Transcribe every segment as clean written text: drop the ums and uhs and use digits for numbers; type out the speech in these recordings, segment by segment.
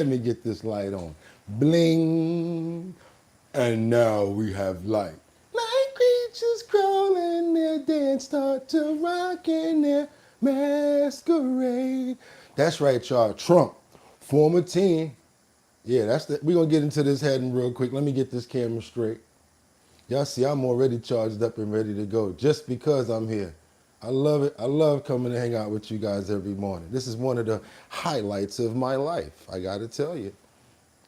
Let me get this light on. Bling. And now we have light. Like creatures crawling, their dance start to rock in their masquerade. That's right, y'all. Trump, former teen. Yeah, we're going to get into this heading real quick. Let me get this camera straight. Y'all see, I'm already charged up and ready to go just because I'm here. I love it. I love coming to hang out with you guys every morning. This is one of the highlights of my life. I got to tell you.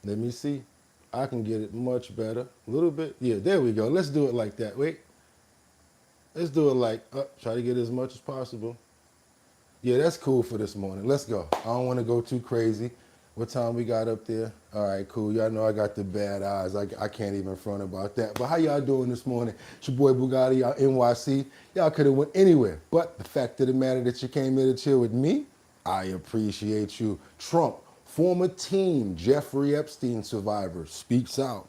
Let me see. I can get it much better. A little bit. Yeah, there we go. Let's do it like that. Wait. Let's do it like, try to get as much as possible. Yeah, that's cool for this morning. Let's go. I don't want to go too crazy. What time we got up there? All right, cool. Y'all know I got the bad eyes. I can't even front about that. But how y'all doing this morning? It's your boy Bugatti out NYC. Y'all could have went anywhere. But the fact of the matter that you came here to chill with me, I appreciate you. Trump, former teen Jeffrey Epstein survivor, speaks out.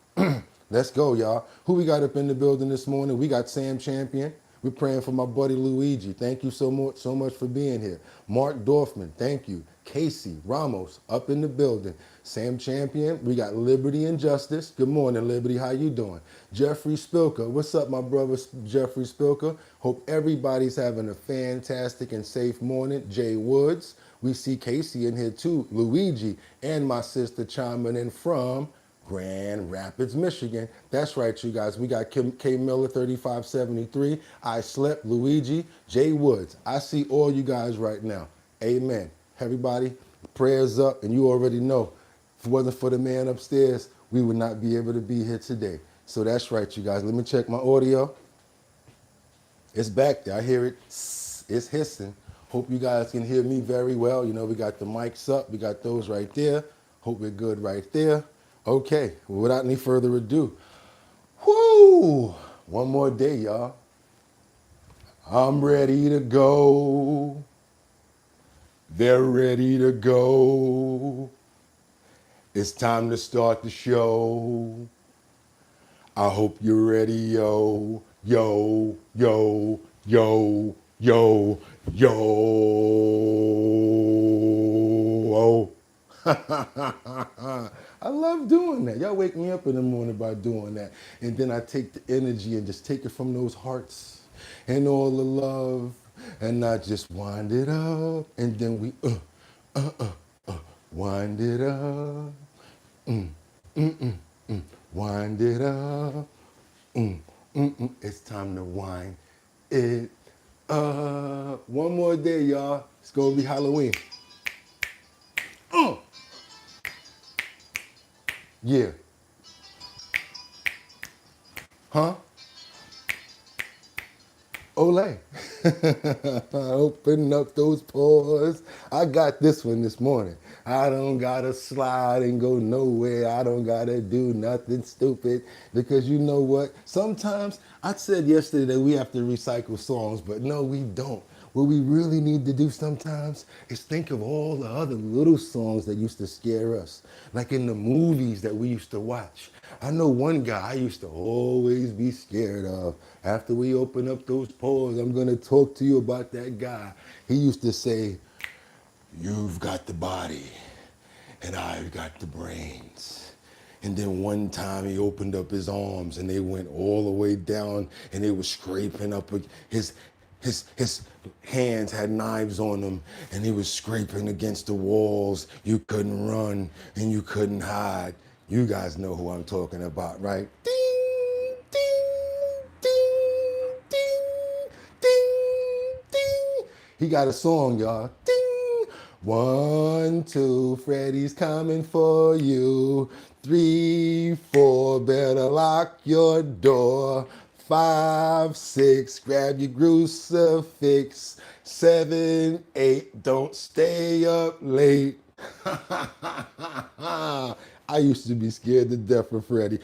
Let's go, y'all. Who we got up in the building this morning? We got Sam Champion. We're praying for my buddy Luigi. Thank you so much for being here. Mark Dorfman, thank you. Casey Ramos up in the building. Sam Champion, we got Liberty and Justice. Good morning, Liberty. How you doing? Jeffrey Spilker. What's up, my brother Jeffrey Spilker? Hope everybody's having a fantastic and safe morning. Jay Woods. We see Casey in here too. Luigi and my sister chiming in from Grand Rapids, Michigan. That's right, you guys. We got K Miller 3573. I slept. Luigi. Jay Woods. I see all you guys right now. Amen. Everybody, prayers up, and you already know, if it wasn't for the man upstairs, we would not be able to be here today. So that's right, you guys. Let me check my audio. It's back there. I hear it. It's hissing. Hope you guys can hear me very well. You know, we got the mics up. We got those right there. Hope we're good right there. Okay, well, without any further ado, whoo, one more day, y'all. I'm ready to go. They're ready to go. It's time to start the show. I hope you're ready, yo, yo, yo, yo, yo, yo. Oh. I love doing that. Y'all wake me up in the morning by doing that. And then I take the energy and just take it from those hearts and all the love. And I just wind it up. And then we wind it up. Wind it up. It's time to wind it up. One more day, y'all. It's gonna be Halloween. Yeah. Huh? Olay. Open up those pores. I got this one this morning. I don't gotta slide and go nowhere. I don't gotta do nothing stupid. Because you know what? Sometimes, I said yesterday that we have to recycle songs, but no, we don't. What we really need to do sometimes is think of all the other little songs that used to scare us. Like in the movies that we used to watch. I know one guy I used to always be scared of. After we open up those pores, I'm going to talk to you about that guy. He used to say, "You've got the body and I've got the brains." And then one time he opened up his arms and they went all the way down and they were scraping up his hands had knives on them and he was scraping against the walls. You couldn't run and you couldn't hide. You guys know who I'm talking about, right? Ding, ding, ding, ding, ding, ding. He got a song, y'all. Ding. 1, 2, Freddy's coming for you. 3, 4, better lock your door. 5, 6, grab your crucifix. 7, 8, don't stay up late. I used to be scared to death of Freddy.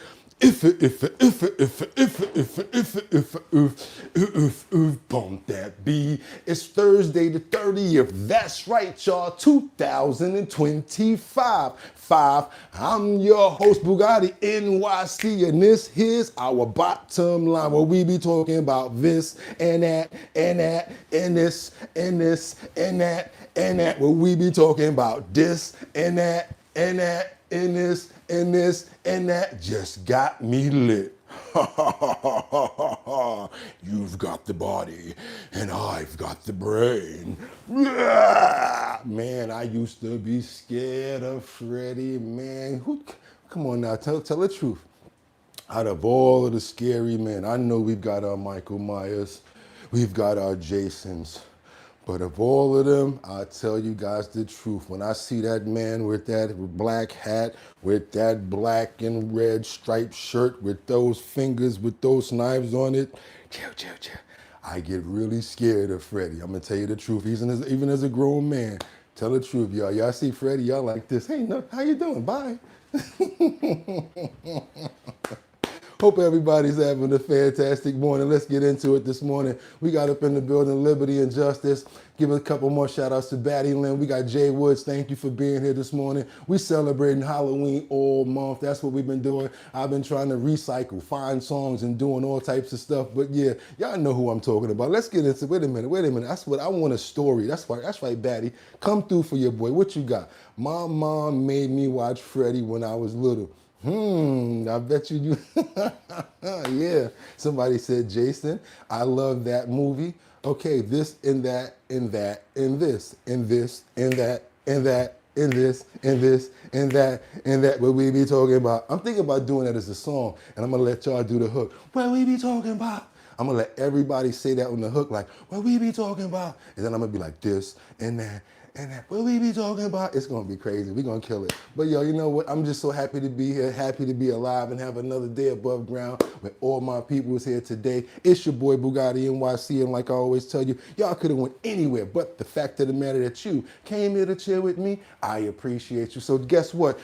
Bump that B. It's Thursday the 30th. That's right, y'all. 2025. I'm your host, Bugatti NYC, and this here's our bottom line where we be talking about this and that and that and this and this and that and that. Where we be talking about this and that and that, and this, and this, and that just got me lit. You've got the body, and I've got the brain. Man, I used to be scared of Freddie, man. Come on now, tell the truth. Out of all of the scary men, I know we've got our Michael Myers, we've got our Jasons, but of all of them, I'll tell you guys the truth. When I see that man with that black hat, with that black and red striped shirt, with those fingers, with those knives on it, chill, chill, chill, I get really scared of Freddie. I'm gonna tell you the truth, even as a grown man. Tell the truth, y'all. Y'all see Freddie, y'all like this. Hey, no, how you doing? Bye. Hope everybody's having a fantastic morning. Let's get into it this morning. We got up in the building, Liberty and Justice. Give a couple more shout outs to Batty Lynn. We got Jay Woods. Thank you for being here this morning. We celebrating Halloween all month. That's what we've been doing. I've been trying to recycle, find songs and doing all types of stuff. But yeah, y'all know who I'm talking about. Let's get into it. Wait a minute. That's what I want, a story. That's right, Batty. Come through for your boy. What you got? My mom made me watch Freddie when I was little. I bet you yeah. Somebody said, Jason, I love that movie. Okay, this and that and that and this and this and that and that and this and this and that and that. What we be talking about? I'm thinking about doing that as a song, and I'm gonna let y'all do the hook. What we be talking about? I'm gonna let everybody say that on the hook, like, what we be talking about? And then I'm gonna be like this and that. And that, what we be talking about? It's gonna be crazy. We're gonna kill it. But yo, you know what? I'm just so happy to be here, happy to be alive and have another day above ground with all my people is here today. It's your boy Bugatti NYC, and like I always tell you, y'all could have went anywhere, but the fact of the matter that you came here to chill with me, I appreciate you. So guess what?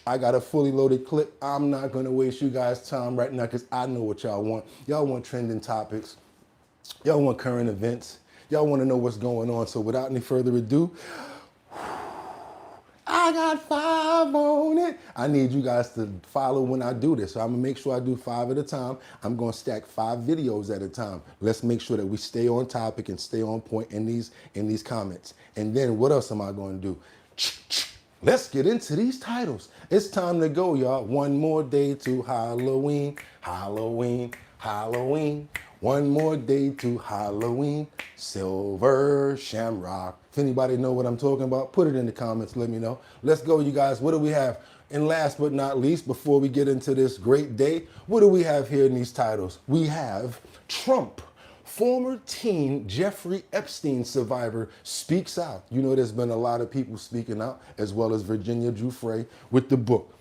I got a fully loaded clip. I'm not gonna waste you guys' time right now because I know what y'all want. Y'all want trending topics. Y'all want current events. Y'all want to know what's going on. So without any further ado, I got 5 on it. I need you guys to follow when I do this. So I'm going to make sure I do 5 at a time. I'm going to stack 5 videos at a time. Let's make sure that we stay on topic and stay on point in these comments. And then what else am I going to do? Let's get into these titles. It's time to go, y'all. One more day to Halloween, Halloween, Halloween. One more day to Halloween, Silver Shamrock. If anybody know what I'm talking about, put it in the comments, let me know. Let's go, you guys. What do we have? And last but not least, before we get into this great day, what do we have here in these titles? We have Trump. Former teen Jeffrey Epstein survivor speaks out. You know, there's been a lot of people speaking out, as well as Virginia Giuffre with the book,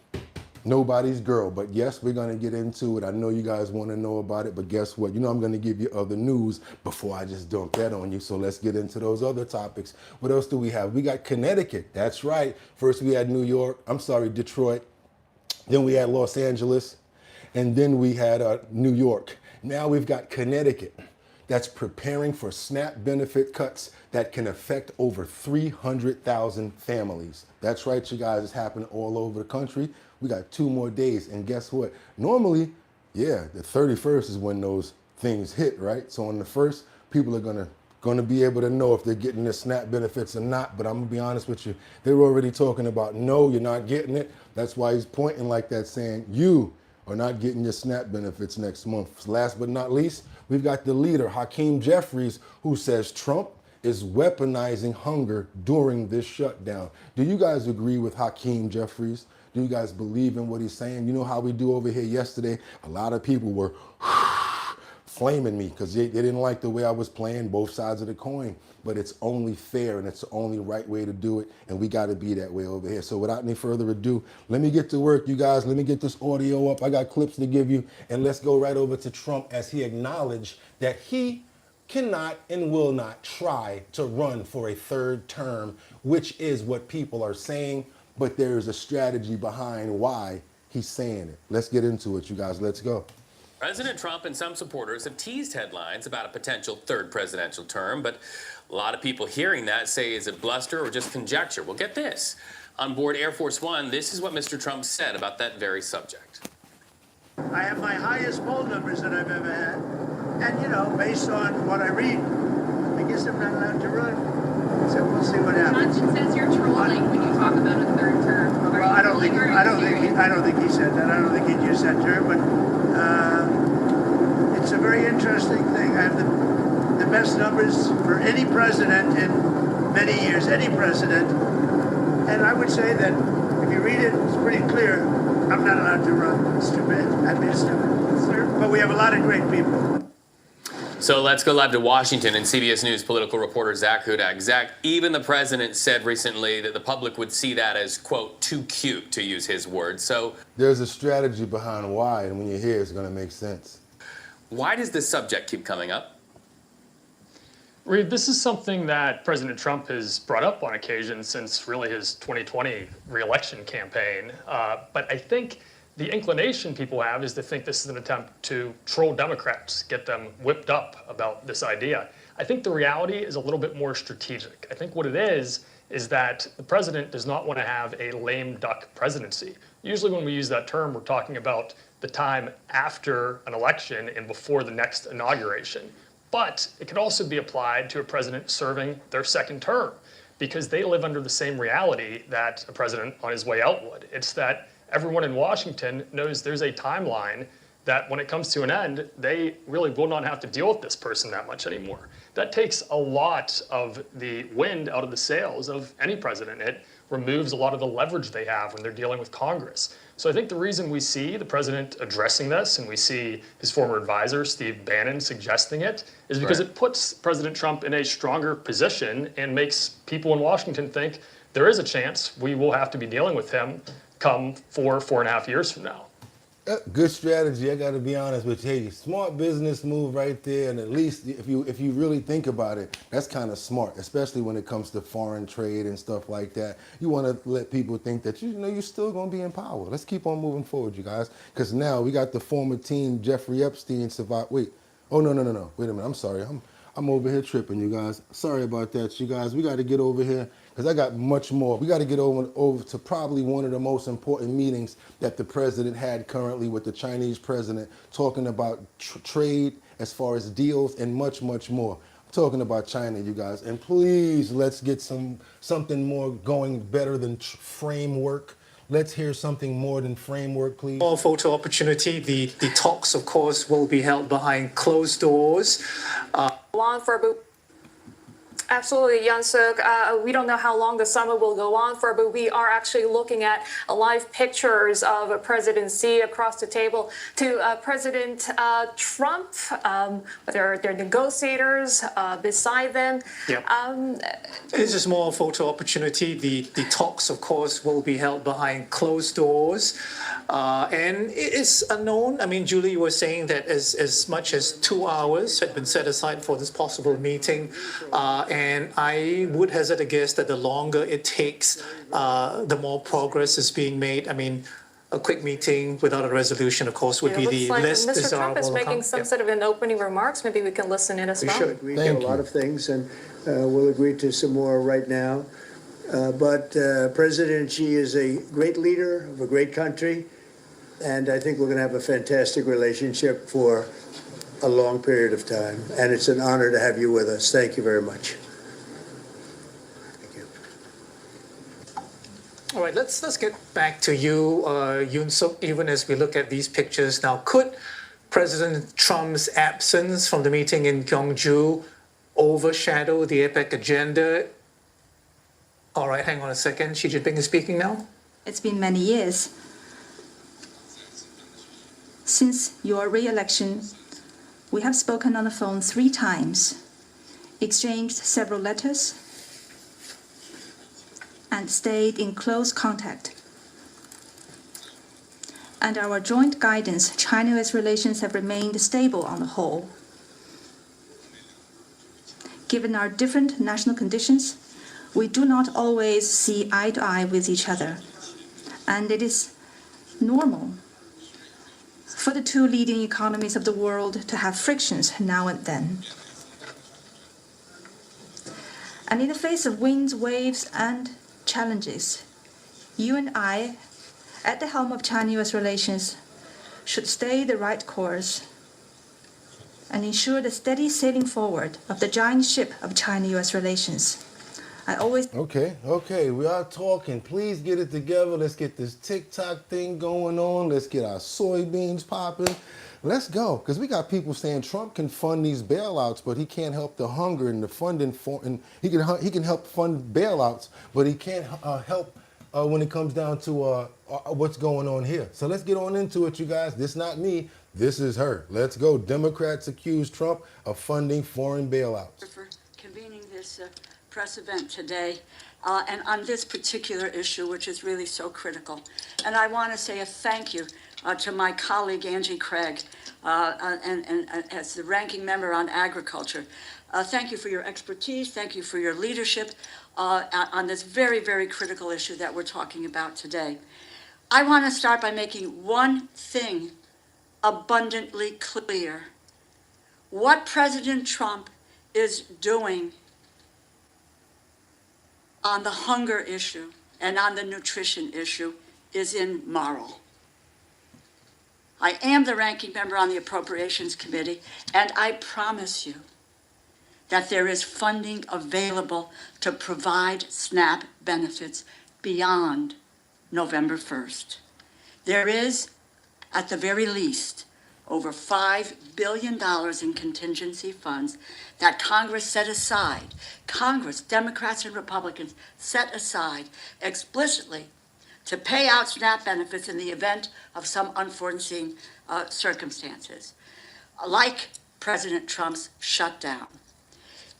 Nobody's Girl. But yes, we're going to get into it. I know you guys want to know about it, but guess what? You know I'm going to give you other news before I just dump that on you. So let's get into those other topics. What else do we have? We got Connecticut. That's right. First we had Detroit. Then we had Los Angeles. And then we had New York. Now we've got Connecticut that's preparing for SNAP benefit cuts that can affect over 300,000 families. That's right, you guys. It's happening all over the country. We got 2 more days, and guess what? Normally, yeah, the 31st is when those things hit, right? So on the 1st, people are gonna be able to know if they're getting their SNAP benefits or not. But I'm gonna be honest with you, they're already talking about, no, you're not getting it. That's why he's pointing like that, saying you are not getting your SNAP benefits next month. Last but not least, we've got the leader, Hakeem Jeffries, who says Trump is weaponizing hunger during this shutdown. Do you guys agree with Hakeem Jeffries? Do you guys believe in what he's saying? You know how we do over here yesterday? A lot of people were flaming me because they didn't like the way I was playing both sides of the coin. But it's only fair and it's the only right way to do it. And we got to be that way over here. So without any further ado, let me get to work, you guys. Let me get this audio up. I got clips to give you. And let's go right over to Trump as he acknowledged that he cannot and will not try to run for a 3rd term, which is what people are saying. But there is a strategy behind why he's saying it. Let's get into it, you guys. Let's go. President Trump and some supporters have teased headlines about a potential 3rd presidential term, but a lot of people hearing that say, is it bluster or just conjecture? Well, get this. On board Air Force One, this is what Mr. Trump said about that very subject. I have my highest poll numbers that I've ever had. And, you know, based on what I read, I guess I'm not allowed to run. So we'll see what happens. Conscience says you're trolling when you talk about a 3rd term. Well, I don't think he said that. I don't think he'd use that term, but it's a very interesting thing. I have the best numbers for any president in many years, any president. And I would say that if you read it, it's pretty clear. I'm not allowed to run. It's too bad. I'd be stupid. But we have a lot of great people. So let's go live to Washington and CBS News political reporter Zach Hudak. Zach, even the president said recently that the public would see that as, quote, too cute, to use his words. So there's a strategy behind why, and when you hear it, it's going to make sense. Why does this subject keep coming up? Reed, this is something that President Trump has brought up on occasion since really his 2020 re-election campaign. But I think the inclination people have is to think this is an attempt to troll Democrats, get them whipped up about this idea. I think the reality is a little bit more strategic. I think what it is that the president does not want to have a lame duck presidency. Usually when we use that term, we're talking about the time after an election and before the next inauguration. But it could also be applied to a president serving their second term, because they live under the same reality that a president on his way out would. It's that everyone in Washington knows there's a timeline that when it comes to an end, they really will not have to deal with this person that much anymore. That takes a lot of the wind out of the sails of any president. It removes a lot of the leverage they have when they're dealing with Congress. So I think the reason we see the president addressing this and we see his former advisor, Steve Bannon, suggesting it is because it puts President Trump in a stronger position and makes people in Washington think there is a chance we will have to be dealing with him come 4.5 years from now. Good strategy. I got to be honest with you. Hey, smart business move right there. And at least if you really think about it, that's kind of smart, especially when it comes to foreign trade and stuff like that. You want to let people think that you're still going to be in power. Let's keep on moving forward, you guys, because now we got the former teen Jeffrey Epstein survive. Wait, oh no. Wait a minute. I'm sorry. I'm over here tripping, you guys. Sorry about that, you guys. We got to get over here because I got much more. We got to get over to probably one of the most important meetings that the president had currently with the Chinese president, talking about trade as far as deals and much more. I'm talking about China, you guys. And please, let's get something more going better than framework. Let's hear something more than framework, please. More photo opportunity. The talks, of course, will be held behind closed doors. Absolutely, Yunsuk. We don't know how long the summit will go on for, but we are actually looking at live pictures of President Xi across the table to President Trump. There are negotiators beside them. Yep. This is more photo opportunity. The talks, of course, will be held behind closed doors. And it is unknown. I mean, Julie was saying that as much as 2 hours had been set aside for this possible meeting. And I would hazard a guess that the longer it takes, the more progress is being made. I mean, a quick meeting without a resolution, of course, would be the less desirable. Mr. Trump is making some sort of an opening remarks. Maybe we can listen in as well. We should. We get a lot of things, and we'll agree to some more right now. But President Xi is a great leader of a great country, and I think we're going to have a fantastic relationship for a long period of time. And it's an honor to have you with us. Thank you very much. Thank you. All right, let's get back to you, Yoon Suk, even as we look at these pictures now. Could President Trump's absence from the meeting in Gyeongju overshadow the APEC agenda? All right, hang on a second. Xi Jinping is speaking now. It's been many years since your re-election. We have spoken on the phone 3 times, exchanged several letters, and stayed in close contact. And our joint guidance, China-US relations have remained stable on the whole. Given our different national conditions, we do not always see eye to eye with each other. And it is normal for the 2 leading economies of the world to have frictions now and then. And in the face of winds, waves, and challenges, you and I, at the helm of China-US relations, should stay the right course and ensure the steady sailing forward of the giant ship of China-US relations. I always Okay, we are talking. Please get it together. Let's get this TikTok thing going on. Let's get our soybeans popping. Let's go, because we got people saying Trump can fund these bailouts, but he can't help the hunger and the funding for, and he can help fund bailouts, but he can't help when it comes down to what's going on here. So let's get on into it, you guys. This not me. This is her. Let's go. Democrats accuse Trump of funding foreign bailouts. For convening this press event today, and on this particular issue, which is really so critical. And I want to say a thank you to my colleague Angie Craig, and as the ranking member on agriculture. Thank you for your expertise. Thank you for your leadership on this very, very critical issue that we're talking about today. I want to start by making one thing abundantly clear. What President Trump is doing on the hunger issue and on the nutrition issue is immoral. I am the ranking member on the Appropriations Committee, and I promise you that there is funding available to provide SNAP benefits beyond November 1st. There is, at the very least, over $5 billion in contingency funds that Congress set aside. Congress, Democrats and Republicans, set aside explicitly to pay out SNAP benefits in the event of some unforeseen circumstances, like President Trump's shutdown.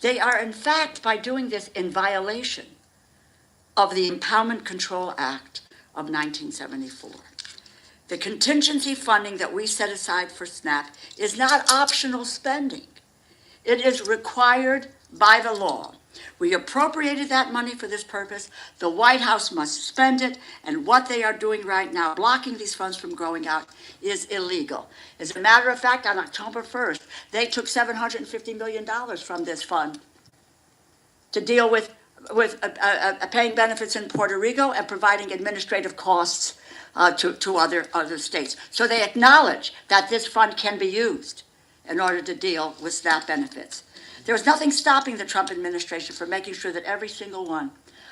They are, in fact, by doing this, in violation of the Empowerment Control Act of 1974. The contingency funding that we set aside for SNAP is not optional spending. It is required by the law. We appropriated that money for this purpose. The White House must spend it, and what they are doing right now, blocking these funds from going out, is illegal. As a matter of fact, on October 1st, they took $750 million from this fund to deal with paying benefits in Puerto Rico and providing administrative costs to other states. So they acknowledge that this fund can be used in order to deal with SNAP benefits. There's nothing stopping the Trump administration from making sure that every single one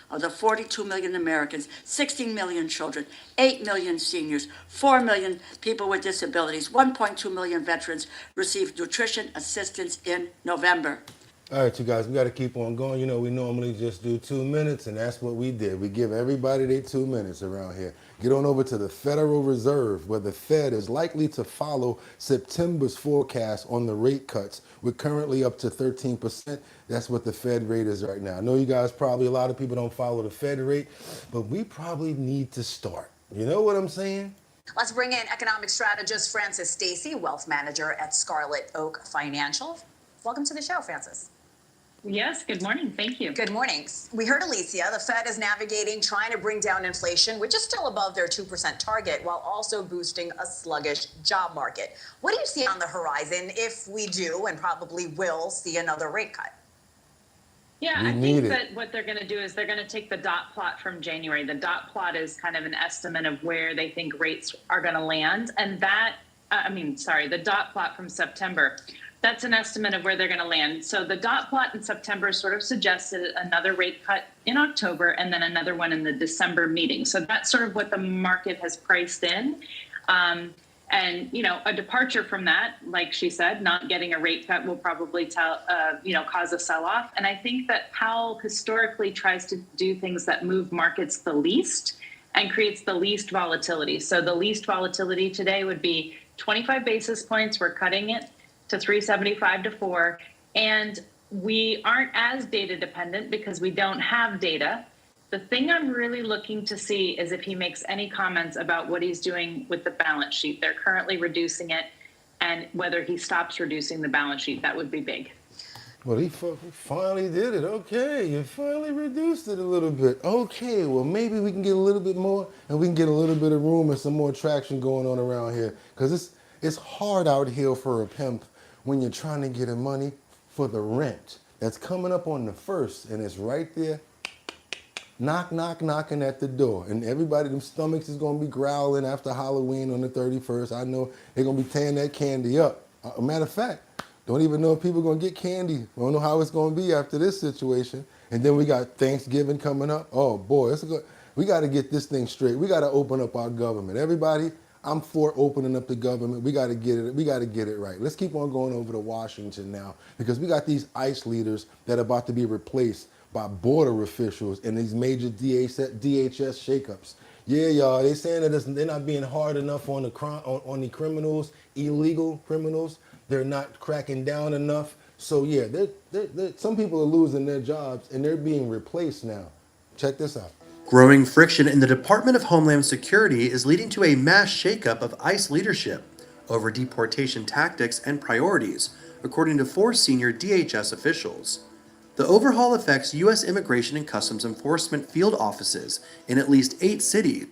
of the 42 million Americans, 16 million children, 8 million seniors, 4 million people with disabilities, 1.2 million veterans receive nutrition assistance in November. All right, you guys, we got to keep on going. You know, we normally just do 2 minutes, and that's what we did. We give everybody their 2 minutes around here. Get on over to the Federal Reserve, where the Fed is likely to follow September's forecast on the rate cuts. We're currently up to 13%. That's what the Fed rate is right now. I know you guys probably, a lot of people don't follow the Fed rate, but we probably need to start. You know what I'm saying? Let's bring in economic strategist Frances Stacy, wealth manager at Scarlet Oak Financial. Welcome to the show, Frances. Yes, good morning. Thank you. Good morning. We heard Alicia. The Fed is navigating, trying to bring down inflation, which is still above their 2% target, while also boosting a sluggish job market. What do you see on the horizon if we do, and probably will, see another rate cut? Yeah, I think that what they're going to do is they're going to take the dot plot from January. The dot plot is kind of an estimate of where they think rates are going to land. And that, the dot plot from September, that's an estimate of where they're going to land. So the dot plot in September sort of suggested another rate cut in October and then another one in the December meeting. So that's sort of what the market has priced in. And, you know, a departure from that, like she said, not getting a rate cut will probably cause a sell-off. And I think that Powell historically tries to do things that move markets the least and creates the least volatility. So the least volatility today would be 25 basis points. We're cutting it to 375 to 4. And we aren't as data dependent because we don't have data. The thing I'm really looking to see is if he makes any comments about what he's doing with the balance sheet. They're currently reducing it, and whether he stops reducing the balance sheet, that would be big. Well, he finally did it. Okay, you finally reduced it a little bit. Okay, well, maybe we can get a little bit more, and we can get a little bit of room and some more traction going on around here. Because it's hard out here for a pimp when you're trying to get him money for the rent that's coming up on the 1st, and it's right there. Knocking at the door. And everybody, them stomachs is going to be growling after Halloween on the 31st. I know they're going to be tearing that candy up. A matter of fact, don't even know if people are going to get candy. I don't know how it's going to be after this situation. And then we got Thanksgiving coming up. Oh boy, we got to get this thing straight. We got to open up our government. Everybody, I'm for opening up the government. We got to get it. We got to get it right. Let's keep on going over to Washington now, because we got these ICE leaders that are about to be replaced by border officials and these major DHS shakeups. Yeah, y'all, they saying that they're not being hard enough on the criminals, illegal criminals. They're not cracking down enough. So yeah, some people are losing their jobs and they're being replaced now. Check this out. Growing friction in the Department of Homeland Security is leading to a mass shakeup of ICE leadership over deportation tactics and priorities, according to 4 senior DHS officials. The overhaul affects U.S. Immigration and Customs Enforcement field offices in at least 8 cities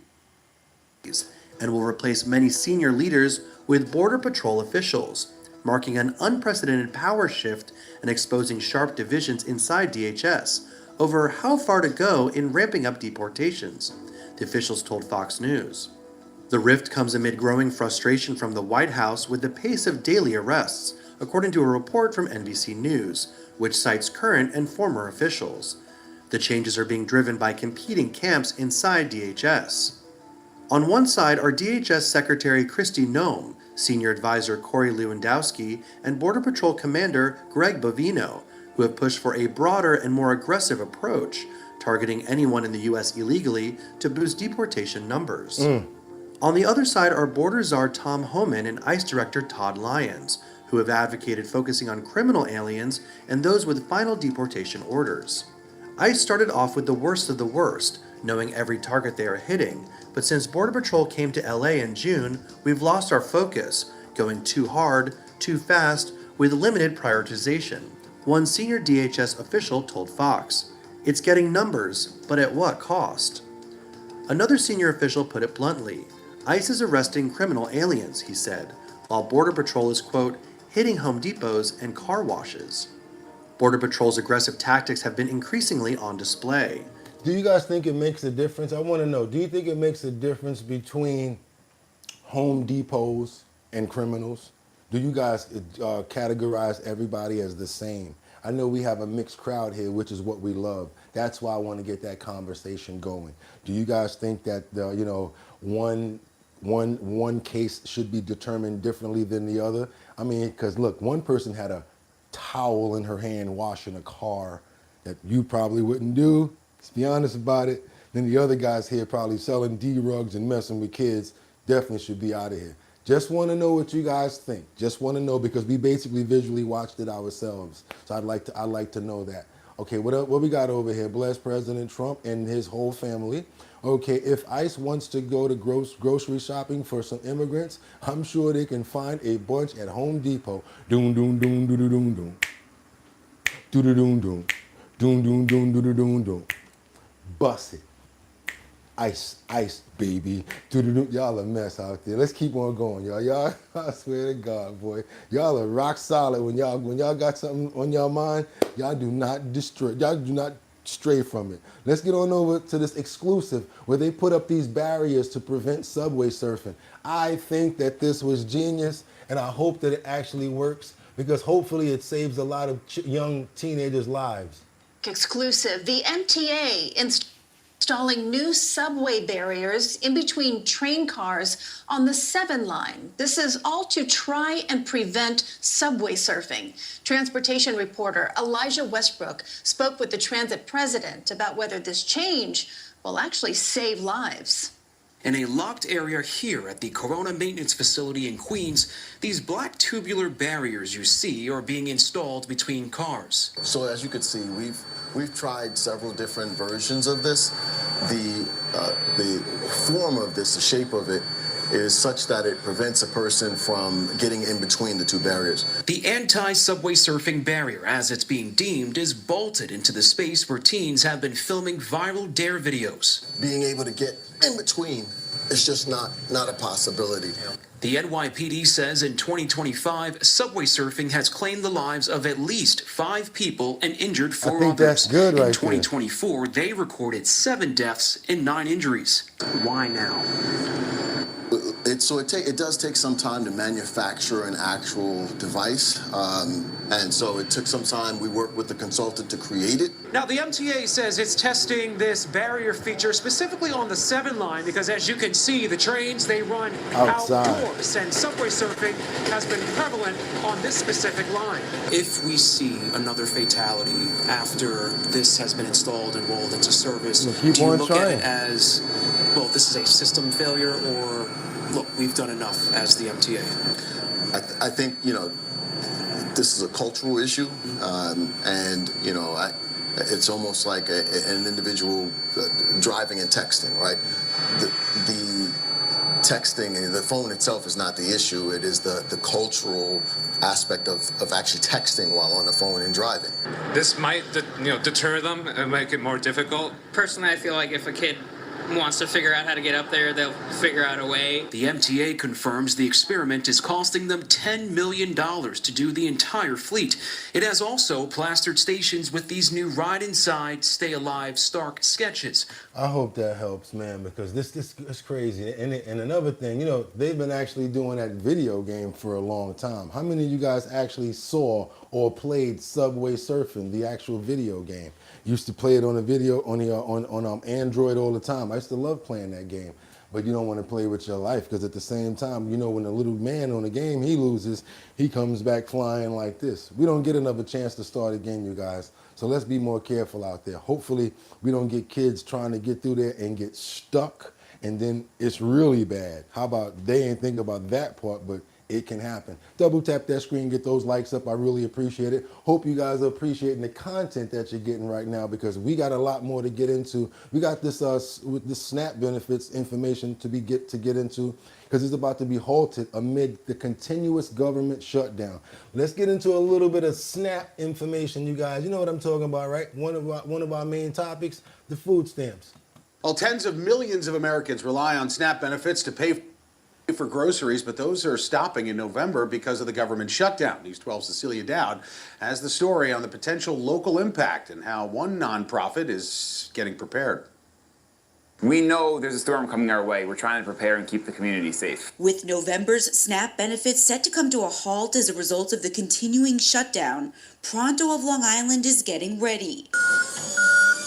and will replace many senior leaders with Border Patrol officials, marking an unprecedented power shift and exposing sharp divisions inside DHS over how far to go in ramping up deportations, the officials told Fox News. The rift comes amid growing frustration from the White House with the pace of daily arrests, according to a report from NBC News, which cites current and former officials. The changes are being driven by competing camps inside DHS. On one side are DHS Secretary Kristi Noem, Senior Advisor Corey Lewandowski, and Border Patrol Commander Greg Bovino, who have pushed for a broader and more aggressive approach, targeting anyone in the U.S. illegally to boost deportation numbers. On the other side are Border Czar Tom Homan and ICE Director Todd Lyons, who have advocated focusing on criminal aliens and those with final deportation orders. ICE started off with the worst of the worst, knowing every target they are hitting, but since Border Patrol came to LA in June, we've lost our focus, going too hard, too fast, with limited prioritization, one senior DHS official told Fox. It's getting numbers, but at what cost? Another senior official put it bluntly. ICE is arresting criminal aliens, he said, while Border Patrol is, quote, hitting Home Depots and car washes. Border Patrol's aggressive tactics have been increasingly on display. Do you guys think it makes a difference? I want to know, do you think it makes a difference between Home Depots and criminals? Do you guys categorize everybody as the same? I know we have a mixed crowd here, which is what we love. That's why I want to get that conversation going. Do you guys think that one case should be determined differently than the other? I mean, because look, one person had a towel in her hand washing a car that you probably wouldn't do. Let's be honest about it. Then the other guys here probably selling D-rugs and messing with kids definitely should be out of here. Just want to know what you guys think. Just want to know, because we basically visually watched it ourselves. So I'd like to know that. Okay, what we got over here? Bless President Trump and his whole family. Okay, if ICE wants to go to grocery shopping for some immigrants, I'm sure they can find a bunch at Home Depot. Doom doom doom doo doo doom doom. Doo doo doom doom. Doom doom doom doo doo doom doom. Bust it. ICE, baby. Y'all a mess out there. Let's keep on going, y'all. Y'all, I swear to God, boy, y'all are rock solid. When y'all got something on y'all mind, y'all do not destroy. Y'all do not stray from it. Let's get on over to this exclusive where they put up these barriers to prevent subway surfing. I think that this was genius, and I hope that it actually works, because hopefully it saves a lot of young teenagers' lives. Exclusive. The MTA installing new subway barriers in between train cars on the 7 line. This is all to try and prevent subway surfing. Transportation reporter Elijah Westbrook spoke with the transit president about whether this change will actually save lives. In a locked area here at the Corona Maintenance Facility in Queens, these black tubular barriers you see are being installed between cars. So as you can see, we've tried several different versions of this. The form of this, the shape of it, is such that it prevents a person from getting in between the two barriers. The anti-subway surfing barrier, as it's being deemed, is bolted into the space where teens have been filming viral dare videos. Being able to get in between is just not a possibility. The NYPD says in 2025, subway surfing has claimed the lives of at least 5 people and injured 4 others. That's good right in 2024, they recorded 7 deaths and 9 injuries. Why now? it does take some time to manufacture an actual device, and so it took some time. We worked with the consultant to create it. Now, the MTA says it's testing this barrier feature specifically on the 7 line because, as you can see, the trains, they run outdoors, and subway surfing has been prevalent on this specific line. If we see another fatality after this has been installed and rolled into service, do you look at it as, well, this is a system failure, or, look, we've done enough as the MTA? I think, this is a cultural issue, and, it's almost like an individual driving and texting, right? The texting and the phone itself is not the issue. It is the cultural aspect of actually texting while on the phone and driving. This might, deter them and make it more difficult. Personally, I feel like if a kid wants to figure out how to get up there, they'll figure out a way. The MTA confirms the experiment is costing them $10 million to do the entire fleet. It has also plastered stations with these new Ride Inside, Stay Alive, Stark sketches. I hope that helps, man, because this is crazy. And another thing, they've been actually doing that video game for a long time. How many of you guys actually saw or played Subway Surfing, the actual video game? Used to play it on a video on Android all the time. I used to love playing that game, but you don't want to play with your life because at the same time, when the little man on the game, he loses, he comes back flying like this. We don't get another chance to start again, you guys. So let's be more careful out there. Hopefully we don't get kids trying to get through there and get stuck, and then it's really bad. How about they ain't think about that part, but it can happen. Double tap that screen, get those likes up. I really appreciate it. Hope you guys are appreciating the content that you're getting right now, because we got a lot more to get into. We got this with the SNAP benefits information to get into, because it's about to be halted amid the continuous government shutdown. Let's get into a little bit of SNAP information, you guys. You know what I'm talking about, right? One of our main topics, the food stamps. Well, tens of millions of Americans rely on SNAP benefits to pay for groceries, but those are stopping in November because of the government shutdown. News 12's Cecilia Dowd has the story on the potential local impact and how one nonprofit is getting prepared. We know there's a storm coming our way. We're trying to prepare and keep the community safe. With November's SNAP benefits set to come to a halt as a result of the continuing shutdown, Pronto of Long Island is getting ready.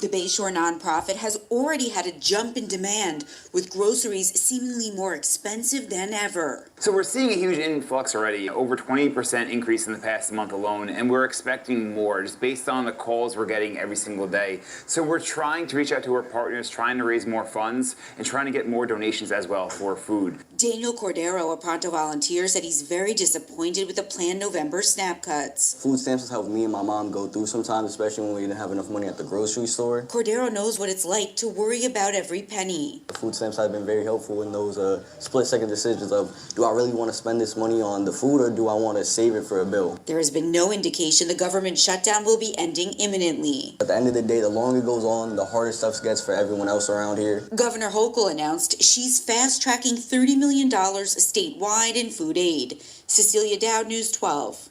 The Bayshore nonprofit has already had a jump in demand, with groceries seemingly more expensive than ever. So we're seeing a huge influx already, over 20% increase in the past month alone, and we're expecting more just based on the calls we're getting every single day. So we're trying to reach out to our partners, trying to raise more funds, and trying to get more donations as well for food. Daniel Cordero, a Pronto volunteer, said he's very disappointed with the planned November SNAP cuts. Food stamps has helped me and my mom go through sometimes, especially when we didn't have enough money at the grocery store. Cordero knows what it's like to worry about every penny. Food stamps have been very helpful in those split-second decisions of, do I really want to spend this money on the food or do I want to save it for a bill? There has been no indication the government shutdown will be ending imminently. At the end of the day, the longer it goes on, the harder stuff gets for everyone else around here. Governor Hochul announced she's fast-tracking $30 million statewide in food aid. Cecilia Dowd, News 12.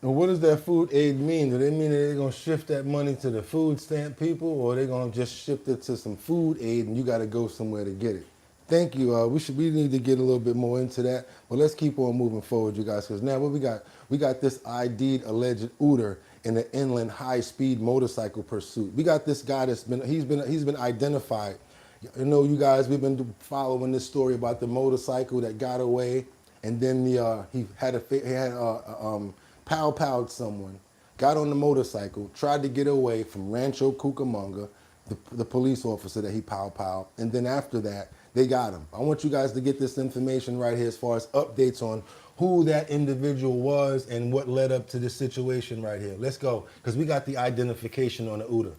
And what does that food aid mean? Do they mean that they're going to shift that money to the food stamp people, or are they going to just shift it to some food aid and you got to go somewhere to get it? Thank you. We need to get a little bit more into that, but let's keep on moving forward, you guys, because now what we got this ID'd alleged ooter in the inland high-speed motorcycle pursuit. We got this guy he's been identified. You know, you guys, we've been following this story about the motorcycle that got away, and then he had pow-powed someone, got on the motorcycle, tried to get away from Rancho Cucamonga, the police officer that he pow-powed, and then after that, they got him. I want you guys to get this information right here as far as updates on who that individual was and what led up to this situation right here. Let's go, because we got the identification on the ooter.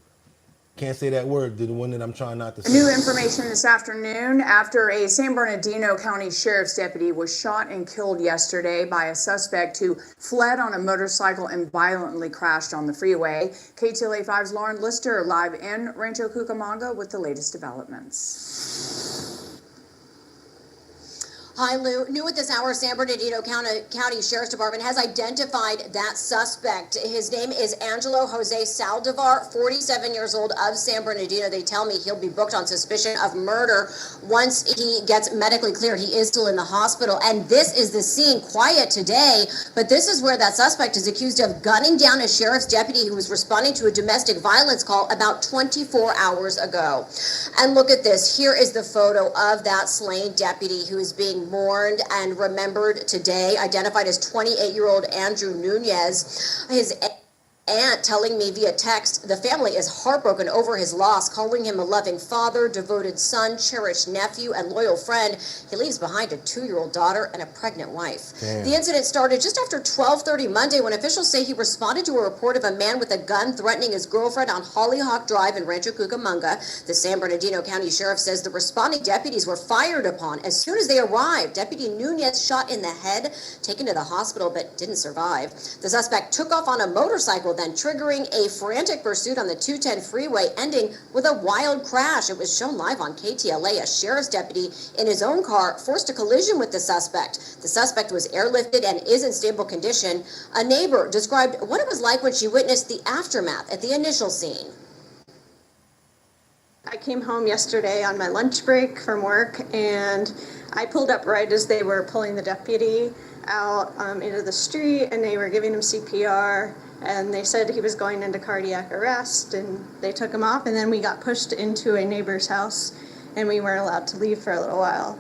Can't say that word, the one that I'm trying not to say. New information this afternoon after a San Bernardino County Sheriff's deputy was shot and killed yesterday by a suspect who fled on a motorcycle and violently crashed on the freeway. KTLA 5's Lauren Lister live in Rancho Cucamonga with the latest developments. Hi, Lou. New at this hour, San Bernardino County Sheriff's Department has identified that suspect. His name is Angelo Jose Saldivar, 47 years old, of San Bernardino. They tell me he'll be booked on suspicion of murder once he gets medically cleared. He is still in the hospital. And this is the scene, quiet today, but this is where that suspect is accused of gunning down a sheriff's deputy who was responding to a domestic violence call about 24 hours ago. And look at this. Here is the photo of that slain deputy who is being mourned and remembered today, identified as 28-year-old Andrew Nunez. His aunt telling me via text the family is heartbroken over his loss, calling him a loving father, devoted son, cherished nephew, and loyal friend. He leaves behind a 2-year-old daughter and a pregnant wife. Damn. The incident started just after 12:30 Monday when officials say he responded to a report of a man with a gun threatening his girlfriend on Hollyhock Drive in Rancho Cucamonga. The San Bernardino County Sheriff says the responding deputies were fired upon as soon as they arrived. Deputy Nunez shot in the head, taken to the hospital, but didn't survive. The suspect took off on a motorcycle, then triggering a frantic pursuit on the 210 freeway, ending with a wild crash. It was shown live on KTLA. A sheriff's deputy in his own car forced a collision with the suspect. The suspect was airlifted and is in stable condition. A neighbor described what it was like when she witnessed the aftermath at the initial scene. I came home yesterday on my lunch break from work, and I pulled up right as they were pulling the deputy out into the street, and they were giving him CPR, and they said he was going into cardiac arrest, and they took him off, and then we got pushed into a neighbor's house, and we weren't allowed to leave for a little while.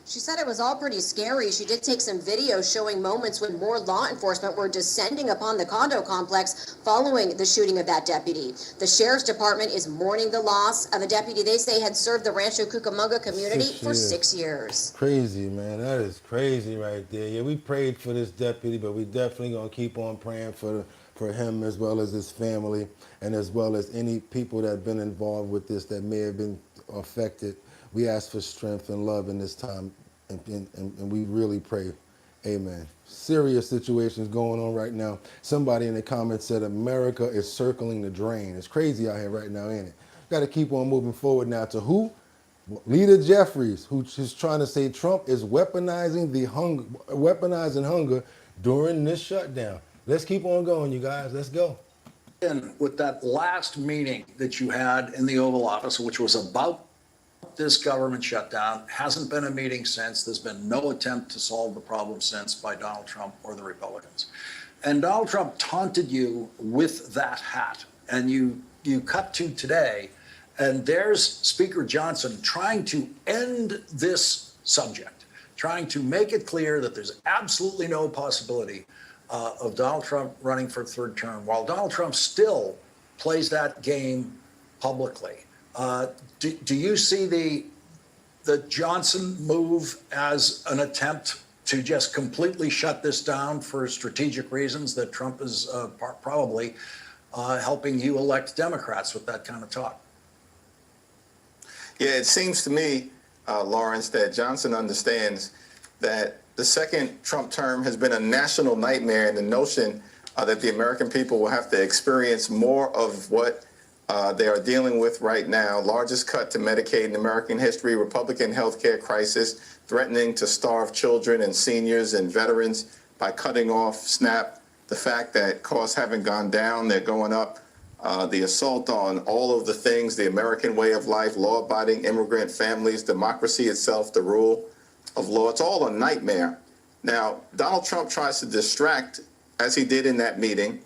She said it was all pretty scary. She did take some video showing moments when more law enforcement were descending upon the condo complex following the shooting of that deputy. The Sheriff's Department is mourning the loss of a deputy they say had served the Rancho Cucamonga community for 6 years. Crazy, man. That is crazy right there. Yeah, we prayed for this deputy, but we definitely going to keep on praying for him as well as his family and as well as any people that have been involved with this that may have been affected. We ask for strength and love in this time, and we really pray. Amen. Serious situations going on right now. Somebody in the comments said America is circling the drain. It's crazy out here right now, ain't it? Got to keep on moving forward now to who? Leader Jeffries, who's trying to say Trump is weaponizing hunger during this shutdown. Let's keep on going, you guys. Let's go. With that last meeting that you had in the Oval Office, which was about this government shutdown, hasn't been a meeting since. There's been no attempt to solve the problem since by Donald Trump or the Republicans. And Donald Trump taunted you with that hat. And you cut to today, and there's Speaker Johnson trying to end this subject, trying to make it clear that there's absolutely no possibility of Donald Trump running for a third term, while Donald Trump still plays that game publicly. Do you see the Johnson move as an attempt to just completely shut this down for strategic reasons, that Trump is probably helping you elect Democrats with that kind of talk? Yeah, it seems to me, Lawrence, that Johnson understands that the second Trump term has been a national nightmare, and the notion that the American people will have to experience more of what they are dealing with right now. Largest cut to Medicaid in American history, Republican health care crisis, threatening to starve children and seniors and veterans by cutting off SNAP. The fact that costs haven't gone down, they're going up. The assault on all of the things, the American way of life, law-abiding immigrant families, democracy itself, the rule of law. It's all a nightmare. Now, Donald Trump tries to distract, as he did in that meeting,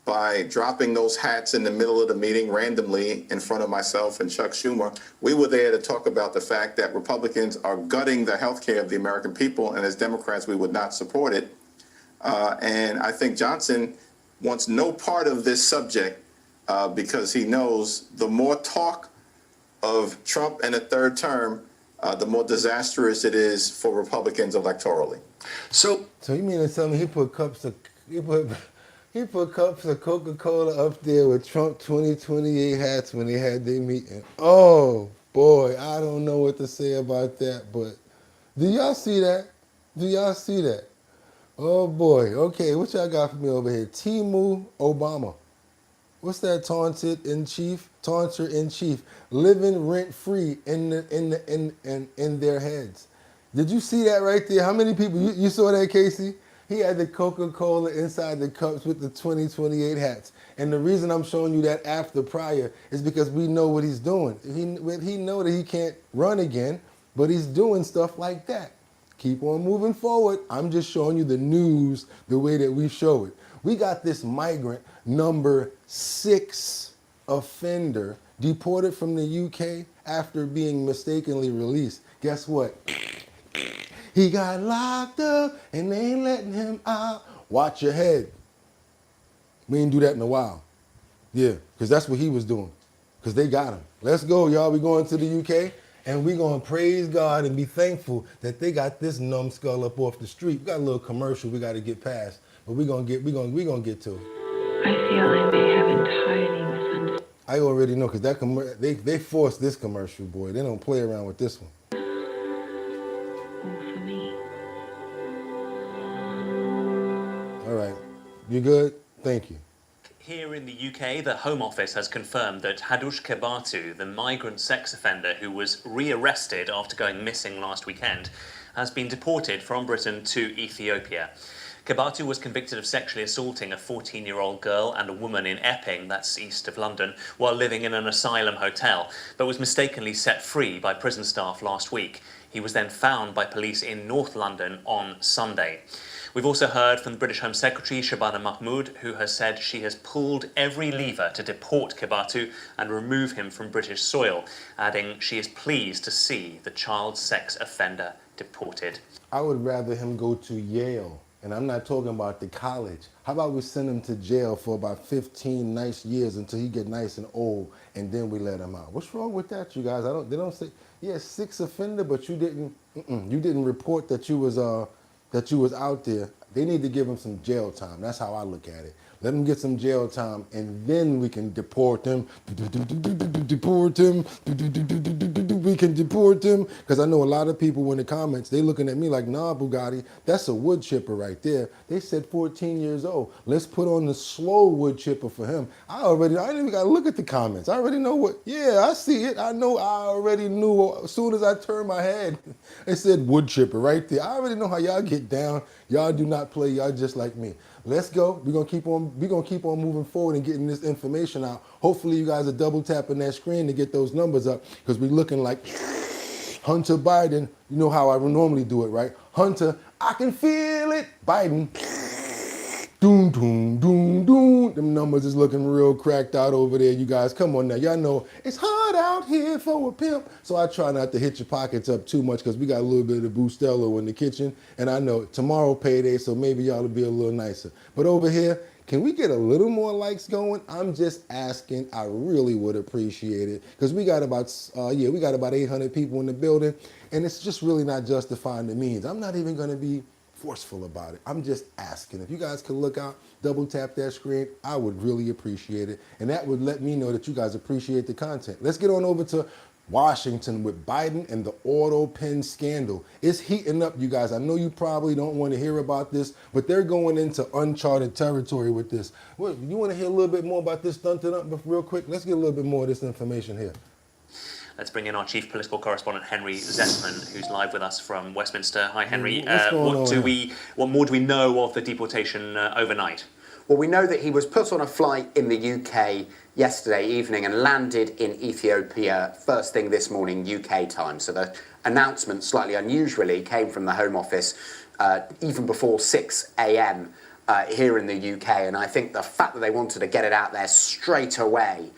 by dropping those hats in the middle of the meeting randomly in front of myself and Chuck Schumer. We were there to talk about the fact that Republicans are gutting the health care of the American people, and as Democrats, we would not support it. And I think Johnson wants no part of this subject because he knows the more talk of Trump and a third term, the more disastrous it is for Republicans electorally. So you mean to tell me he put cups of Coca-Cola up there with Trump 2028 hats when they had their meeting? Oh boy, I don't know what to say about that, but do y'all see that? Do y'all see that? Oh boy. Okay, what y'all got for me over here? Timu Obama. what's that taunter in chief, living rent free in their heads. Did you see that right there? How many people, you saw that, Casey? He had the Coca-Cola inside the cups with the 2028 hats. And the reason I'm showing you that after prior is because we know what he's doing. He know that he can't run again, but he's doing stuff like that. Keep on moving forward. I'm just showing you the news the way that we show it. We got this migrant, number 6 offender, deported from the UK after being mistakenly released. Guess what? He got locked up and they ain't letting him out. Watch your head. We ain't do that in a while. Yeah, because that's what he was doing. Because they got him. Let's go, y'all. We going to the UK and we going to praise God and be thankful that they got this numbskull up off the street. We got a little commercial we got to get past, but we gonna get to it. I feel I may have entirely misunderstood. I already know because that they forced this commercial, boy. They don't play around with this one. For me. All right. You good? Thank you. Here in the UK, the Home Office has confirmed that Hadush Kebatu, the migrant sex offender who was rearrested after going missing last weekend, has been deported from Britain to Ethiopia. Kebatu was convicted of sexually assaulting a 14-year-old girl and a woman in Epping, that's east of London, while living in an asylum hotel, but was mistakenly set free by prison staff last week. He was then found by police in North London on Sunday. We've also heard from the British Home Secretary, Shabana Mahmood, who has said she has pulled every lever to deport Kebatu and remove him from British soil, adding she is pleased to see the child sex offender deported. I would rather him go to Yale, and I'm not talking about the college. How about we send him to jail for about 15 nice years until he get nice and old, and then we let him out? What's wrong with that, you guys? They don't say, yeah, 6 offender, but you didn't report that you was out there. They need to give him some jail time. That's how I look at it. Let him get some jail time, and then we can deport him. Deport him. We can deport him. Because I know a lot of people in the comments, they looking at me like, nah, Bugatti, that's a wood chipper right there. They said 14 years old. Let's put on the slow wood chipper for him. I ain't even got to look at the comments. I already know what, yeah, I see it. I already knew as soon as I turned my head, it said wood chipper right there. I already know how y'all get down. Y'all do not play. Y'all just like me. Let's go. We're gonna keep on moving forward and getting this information out. Hopefully you guys are double tapping that screen to get those numbers up, because we're looking like Hunter Biden. You know how I normally do it, right? Hunter, I can feel it. Biden. Doom, doom, doom, doom. Them numbers is looking real cracked out over there, you guys. Come on now. Y'all know it's hard out here for a pimp. So I try not to hit your pockets up too much because we got a little bit of Boostello in the kitchen. And I know tomorrow payday, so maybe y'all will be a little nicer. But over here, can we get a little more likes going? I'm just asking. I really would appreciate it, because we got about 800 people in the building, and it's just really not justifying the means. I'm not even going to be forceful about it. I'm just asking. If you guys could look out, double tap that screen, I would really appreciate it. And that would let me know that you guys appreciate the content. Let's get on over to Washington with Biden and the auto pen scandal. It's heating up, you guys. I know you probably don't want to hear about this, but they're going into uncharted territory with this. What, you want to hear a little bit more about this stunted up real quick? Let's get a little bit more of this information here. Let's bring in our chief political correspondent, Henry Zessman, who's live with us from Westminster. Hi, Henry. What more do we know of the deportation overnight? Well, we know that he was put on a flight in the UK yesterday evening and landed in Ethiopia first thing this morning UK time. So the announcement, slightly unusually, came from the Home Office even before 6 a.m. Here in the UK. And I think the fact that they wanted to get it out there straight away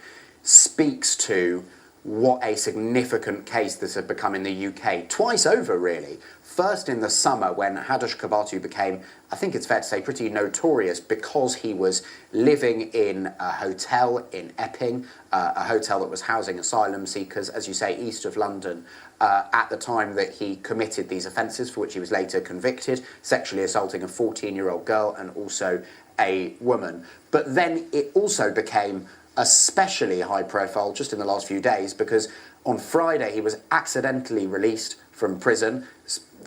speaks to what a significant case this had become in the UK. Twice over, really. First in the summer when Hadush Kebatu became, I think it's fair to say, pretty notorious because he was living in a hotel in Epping, a hotel that was housing asylum seekers, as you say, east of London, at the time that he committed these offences for which he was later convicted, sexually assaulting a 14-year-old girl and also a woman. But then it also became especially high profile just in the last few days, because on Friday he was accidentally released from prison.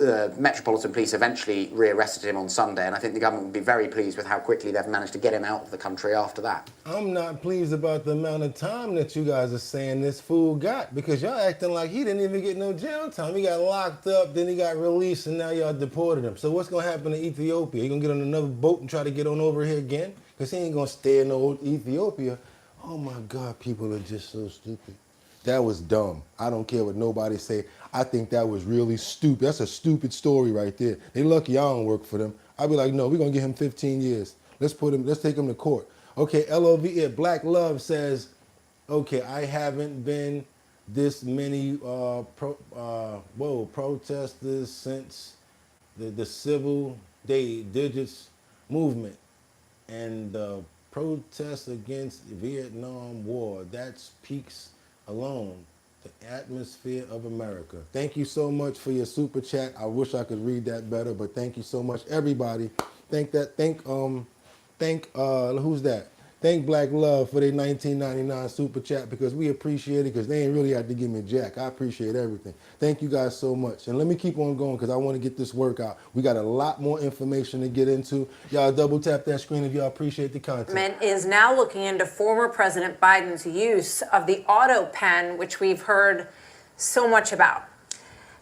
the Metropolitan Police eventually rearrested him on Sunday, and I think the government will be very pleased with how quickly they've managed to get him out of the country after that. I'm not pleased about the amount of time that you guys are saying this fool got, because y'all acting like he didn't even get no jail time. He got locked up, then he got released, and now y'all deported him. So what's going to happen to Ethiopia? He going to get on another boat and try to get on over here again? Because he ain't going to stay in no Ethiopia. Oh my God, people are just so stupid. That was dumb. I don't care what nobody say. I think that was really stupid. That's a stupid story right there. They lucky I don't work for them. I'd be like, no, we're gonna give him 15 years. Let's take him to court. Okay, LOV, Black Love says, okay, I haven't been this many protesters since the civil digits movement and the protests against the Vietnam War. That speaks alone the atmosphere of America. Thank you so much for your super chat. I wish I could read that better, but thank you so much, everybody. Thank who's that? Thank Black Love for their $19.99 super chat, because we appreciate it, because they ain't really had to give me jack. I appreciate everything. Thank you guys so much. And let me keep on going, because I want to get this workout. We got a lot more information to get into. Y'all double tap that screen if y'all appreciate the content. Is now looking into former President Biden's use of the auto pen, which we've heard so much about.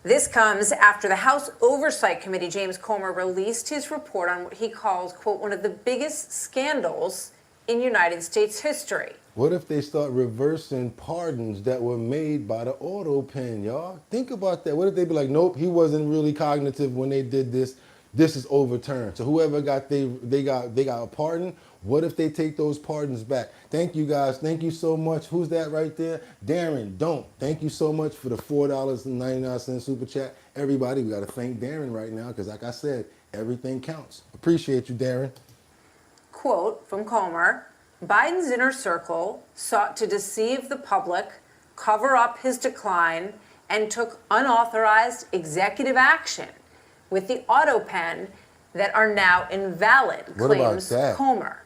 This comes after the House Oversight Committee, James Comer, released his report on what he calls, quote, one of the biggest scandals in United States history. What if they start reversing pardons that were made by the auto pen, y'all? Think about that. What if they be like, nope, he wasn't really cognitive when they did this. This is overturned. So whoever got they got a pardon. What if they take those pardons back? Thank you guys. Thank you so much. Who's that right there? Darren, don't. Thank you so much for the $4.99 super chat. Everybody, we got to thank Darren right now, because like I said, everything counts. Appreciate you, Darren. Quote from Comer, Biden's inner circle sought to deceive the public, cover up his decline, and took unauthorized executive action with the auto pen that are now invalid, claims Comer.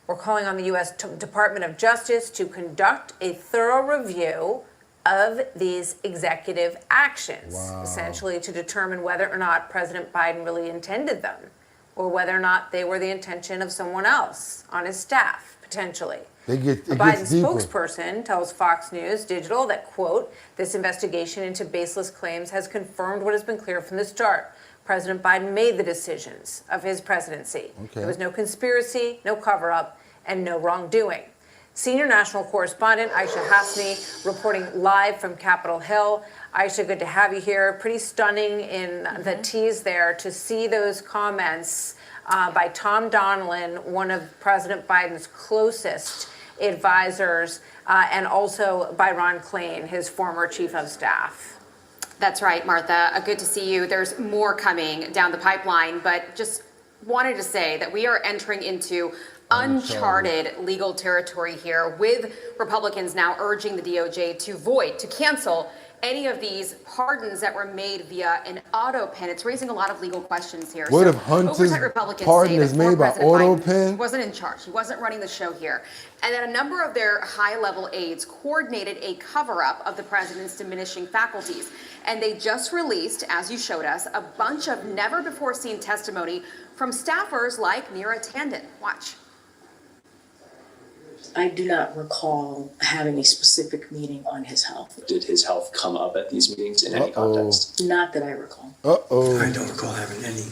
We're calling on the U.S. Department of Justice to conduct a thorough review of these executive actions, essentially to determine whether or not President Biden really intended them, or whether or not they were the intention of someone else on his staff, potentially. Biden spokesperson tells Fox News Digital that, quote, this investigation into baseless claims has confirmed what has been clear from the start. President Biden made the decisions of his presidency. There was no conspiracy, no cover-up, and no wrongdoing. Senior national correspondent Aisha Hasni reporting live from Capitol Hill. Aisha, good to have you here. Pretty stunning in the tease there to see those comments by Tom Donilon, one of President Biden's closest advisors, and also by Ron Klain, his former chief of staff. That's right, Martha. Good to see you. There's more coming down the pipeline, but just wanted to say that we are entering into uncharted legal territory here, with Republicans now urging the DOJ to cancel any of these pardons that were made via an auto pen. It's raising a lot of legal questions here. What if Hunter's pardon is made by auto pen? He wasn't in charge. He wasn't running the show here. And then a number of their high-level aides coordinated a cover-up of the president's diminishing faculties. And they just released, as you showed us, a bunch of never-before-seen testimony from staffers like Neera Tanden. Watch. I do not recall having a specific meeting on his health. Did his health come up at these meetings in any context? Not that I recall. I don't recall having any.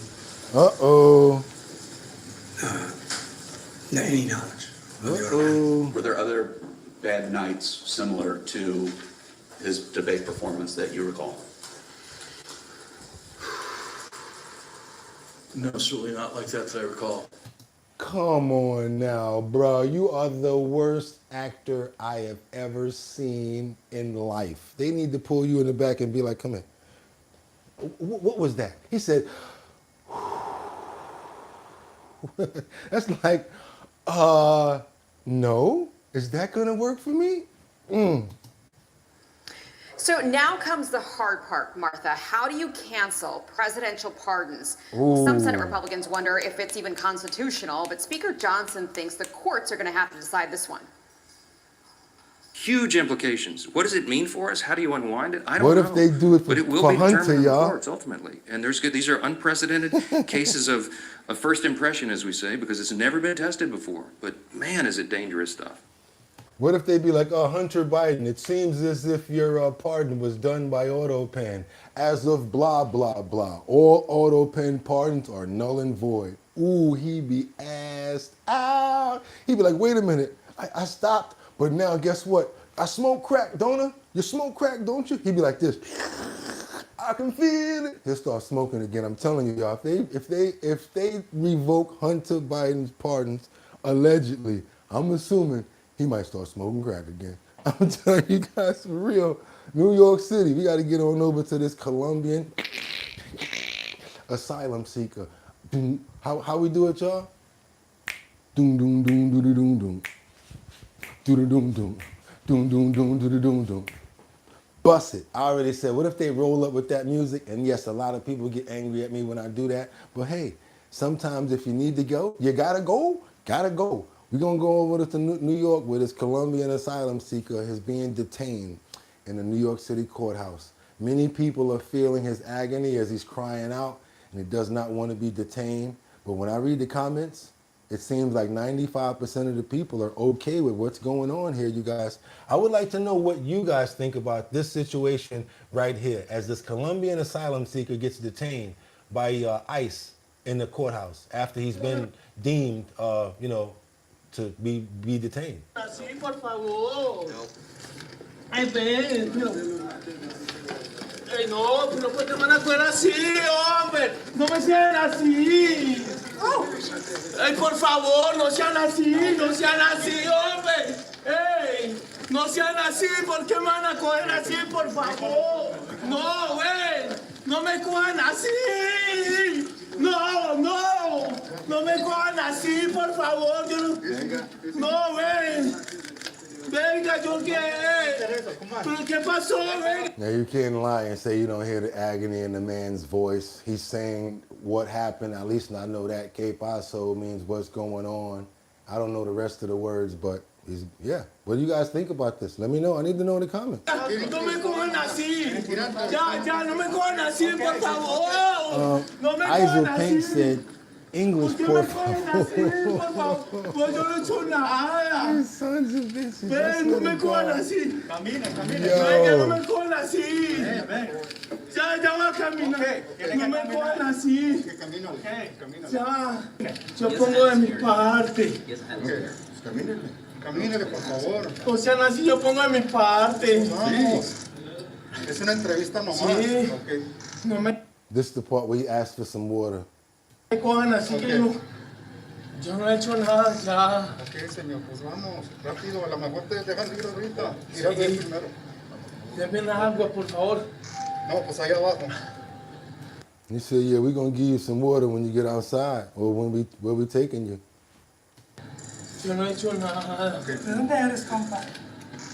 Any knowledge. Were there other bad nights similar to his debate performance that you recall? No, certainly not like that I recall. Come on now, bro. You are the worst actor I have ever seen in life. They need to pull you in the back and be like, come here. What was that? He said, that's like, no. Is that going to work for me? So now comes the hard part, Martha. How do you cancel presidential pardons? Ooh. Some Senate Republicans wonder if it's even constitutional, but Speaker Johnson thinks the courts are going to have to decide this one. huge implications. What does it mean for us? How do you unwind it? I don't know. What if they do it But it will for be Hunter, determined in the y'all? courts ultimately. And these are unprecedented cases of first impression, as we say, because it's never been tested before. But man, is it dangerous stuff. What if they be like, oh, Hunter Biden, it seems as if your pardon was done by AutoPen. As of blah, blah, blah. All AutoPen pardons are null and void. Ooh, he be assed out. He be like, wait a minute, I stopped, but now guess what? I smoke crack, don't I? You smoke crack, don't you? He be like this. I can feel it. He'll start smoking again. I'm telling you, y'all, if they revoke Hunter Biden's pardons, allegedly, I'm assuming he might start smoking crack again. I'm telling you guys, for real. New York City, we got to get on over to this Colombian asylum seeker. How we do it, y'all? Doom, doom, doom, doo, doo, doom, doom. Doo, doo, doom, doom. Doom, doom, doom, doo, doo, doom, doom. Bust it. I already said, what if they roll up with that music? And yes, a lot of people get angry at me when I do that. But hey, sometimes if you need to go, you gotta go. Gotta go. We're going to go over to New York where this Colombian asylum seeker is being detained in the New York City courthouse. Many people are feeling his agony as he's crying out, and he does not want to be detained. But when I read the comments, it seems like 95% of the people are okay with what's going on here, you guys. I would like to know what you guys think about this situation right here as this Colombian asylum seeker gets detained by ICE in the courthouse after he's been deemed, to be detained. Así, por favor. Ay, ven, pero... Ay, no, pero pues te van a hacer así, hombre. No me sean así. Ay, por favor, no sean así, hombre. Ey, no sean así, ¿por qué me van a coger así, por favor? No, güey, no me cojan así. No me cojan así, por favor. Yo no, ven. Venga, yo qué. ¿Pero qué pasó, ven? Now you can't lie and say you don't hear the agony in the man's voice. He's saying what happened. At least I know that que paso means what's going on. I don't know the rest of the words, but yeah. What do you guys think about this? Let me know. I need to know in the comments. No me cojan así. Ya, no me cojan así, por favor. No me cojan Isaac Pink said, English, por favor. Pues yo no he hecho nada. Sons of bitches. Ven, no me cojan así. Camina. Yo. Venga, no me cojan así. Ya va a caminar. No me cojan así. Ya. Yo pongo de mi parte. Camínele, por favor. O sea, así yo pongo de mi parte. Vamos. Es una entrevista nomás. Sí. Okay. No me This is the part where he asked for some water. cojan así que yo no he hecho nada ya. Ok, señor, pues vamos, rápido. A lo mejor te dejan libre ahorita. Irás a ver primero. Deme agua, por favor. No, pues allá abajo. He said, yeah, we're going to give you some water when you get outside or when we're taking you. Yo no he hecho nada. Okay. ¿De dónde eres, compa?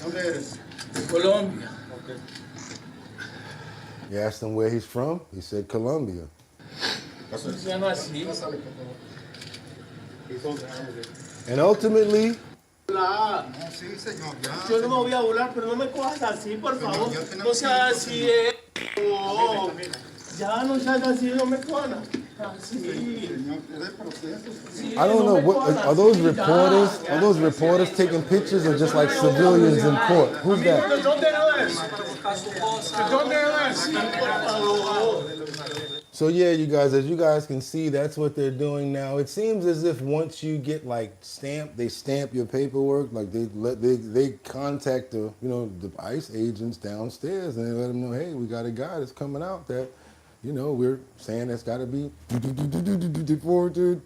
¿Dónde eres? De Colombia. Okay. You asked him where he's from? He said Colombia. No sean así. And ultimately, No, sí, señor, ya. Yo no me voy a burlar, pero no me cojas así, por favor. No seas así, Oh. Ya no seas así, no me cojas así. I don't know, what are those reporters? Are those reporters taking pictures or just like civilians in court? Who's that? ¿De dónde eres? ¿De dónde eres? Por favor. So yeah, you guys, as you guys can see, that's what they're doing now. It seems as if once you get like stamped, they stamp your paperwork, like they contact the the ICE agents downstairs and they let them know, hey, we got a guy that's coming out that, we're saying that's got to be deported,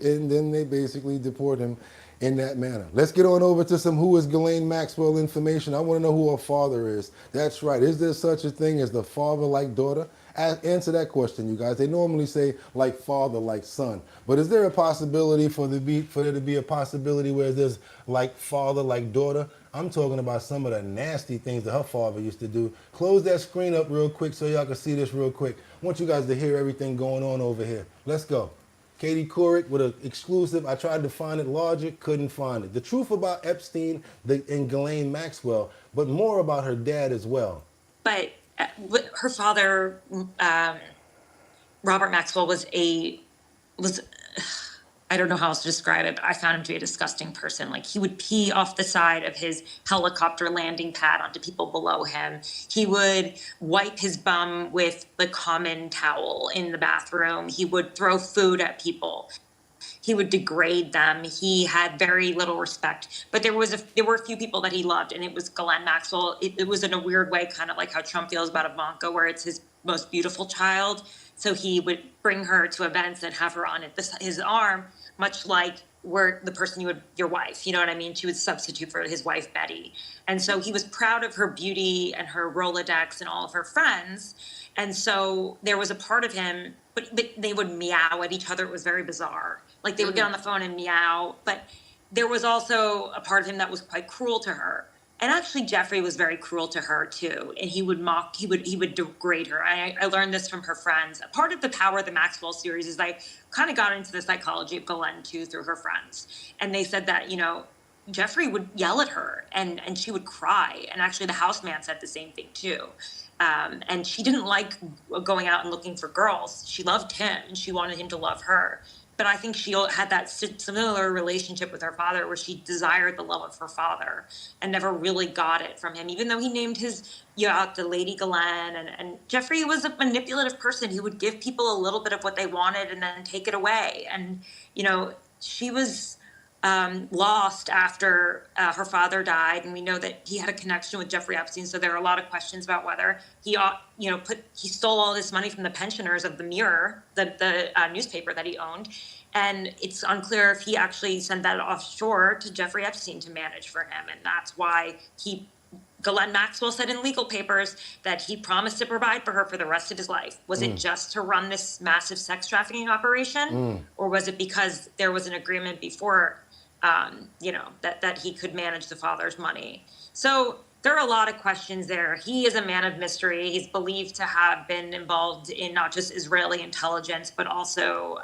and then they basically deport him in that manner. Let's get on over to some Who is Ghislaine Maxwell information. I want to know who her father is. That's right. Is there such a thing as the father like daughter? Answer that question, you guys. They normally say like father, like son. But is there a possibility for there to be a possibility where there's like father, like daughter? I'm talking about some of the nasty things that her father used to do. Close that screen up real quick so y'all can see this real quick. I want you guys to hear everything going on over here. Let's go. Katie Couric with an exclusive. I tried to find it larger, couldn't find it. The truth about Epstein and Ghislaine Maxwell, but more about her dad as well. But her father, Robert Maxwell, was I don't know how else to describe it, but I found him to be a disgusting person. Like, he would pee off the side of his helicopter landing pad onto people below him. He would wipe his bum with the common towel in the bathroom. He would throw food at people. He would degrade them. He had very little respect. But there were a few people that he loved, and it was Ghislaine Maxwell. It was in a weird way, kind of like how Trump feels about Ivanka, where it's his most beautiful child. So he would bring her to events and have her on his arm, much like the person your wife, you know what I mean? She would substitute for his wife, Betty. And so he was proud of her beauty and her Rolodex and all of her friends. And so there was a part of him, but they would meow at each other. It was very bizarre. Like, they would get on the phone and meow. But there was also a part of him that was quite cruel to her. And actually, Jeffrey was very cruel to her too, and he would mock, he would degrade her. I learned this from her friends. Part of the power of the Maxwell series is I kind of got into the psychology of Ghislaine too through her friends, and they said that Jeffrey would yell at her and she would cry, and actually the houseman said the same thing too. And she didn't like going out and looking for girls. She loved him and she wanted him to love her. But I think she had that similar relationship with her father where she desired the love of her father and never really got it from him, even though he named his yacht the Lady Ghislaine. And Jeffrey was a manipulative person. He would give people a little bit of what they wanted and then take it away. And, she was lost after her father died. And we know that he had a connection with Jeffrey Epstein. So there are a lot of questions about whether he stole all this money from the pensioners of the Mirror, the newspaper that he owned. And it's unclear if he actually sent that offshore to Jeffrey Epstein to manage for him. And that's why Ghislaine Maxwell said in legal papers that he promised to provide for her for the rest of his life. Was it just to run this massive sex trafficking operation? Or was it because there was an agreement before, that he could manage the father's money? So there are a lot of questions there. He is a man of mystery. He's believed to have been involved in not just Israeli intelligence, but also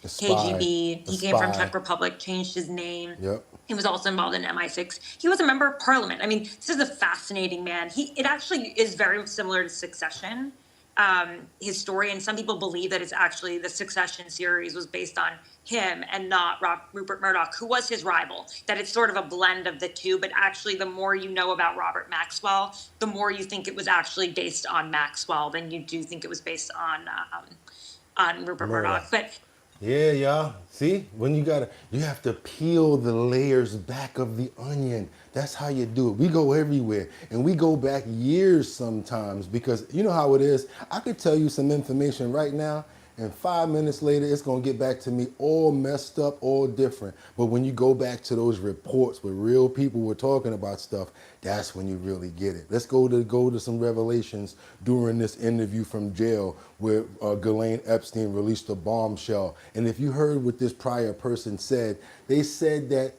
KGB. He came from Czech Republic, changed his name. Yep. He was also involved in MI6. He was a member of parliament. I mean, this is a fascinating man. It actually is very similar to Succession, his story. And some people believe that it's actually the Succession series was based on him and not Rupert Murdoch, who was his rival, that it's sort of a blend of the two. But actually, the more you know about Robert Maxwell, the more you think it was actually based on Maxwell than you do think it was based on Rupert Murdoch. But yeah, y'all. See, when you have to peel the layers back of the onion. That's how you do it. We go everywhere, and we go back years sometimes, because you know how it is. I could tell you some information right now, and 5 minutes later, it's going to get back to me all messed up, all different. But when you go back to those reports where real people were talking about stuff, that's when you really get it. Let's go to some revelations during this interview from jail where Ghislaine Epstein released a bombshell. And if you heard what this prior person said, they said that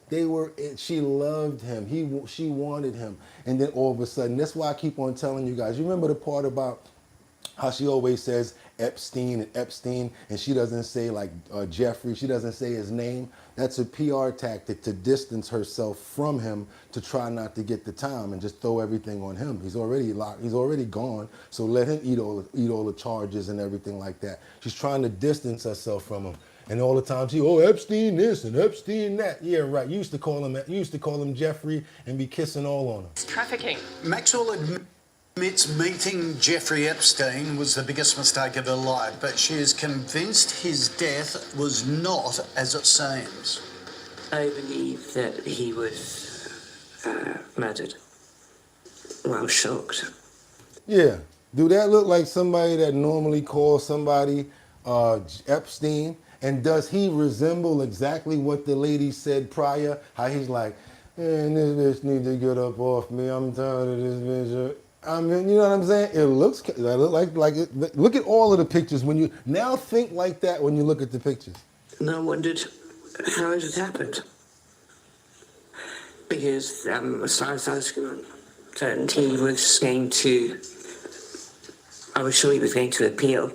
she loved him. She wanted him. And then all of a sudden, that's why I keep on telling you guys, you remember the part about how she always says Epstein, and she doesn't say like Jeffrey, she doesn't say his name. That's a PR tactic to distance herself from him, to try not to get the time and just throw everything on him. He's already locked, he's already gone, so let him eat all the charges and everything like that. She's trying to distance herself from him. And all the time Epstein this and Epstein that. Yeah, right. You used to call him Jeffrey and be kissing all on him. Trafficking. Maxwell admits meeting Jeffrey Epstein was the biggest mistake of her life, but she is convinced his death was not as it seems. I believe that he was murdered while shocked. Yeah. Do that look like somebody that normally calls somebody Epstein? And does he resemble exactly what the lady said prior? How he's like, man, this bitch need to get up off me. I'm tired of this bitch. I mean, you know what I'm saying? It looks like it. Look at all of the pictures. When you now think like that when you look at the pictures. And I wondered how it had happened. Because as far as I was concerned, I was sure he was going to appeal.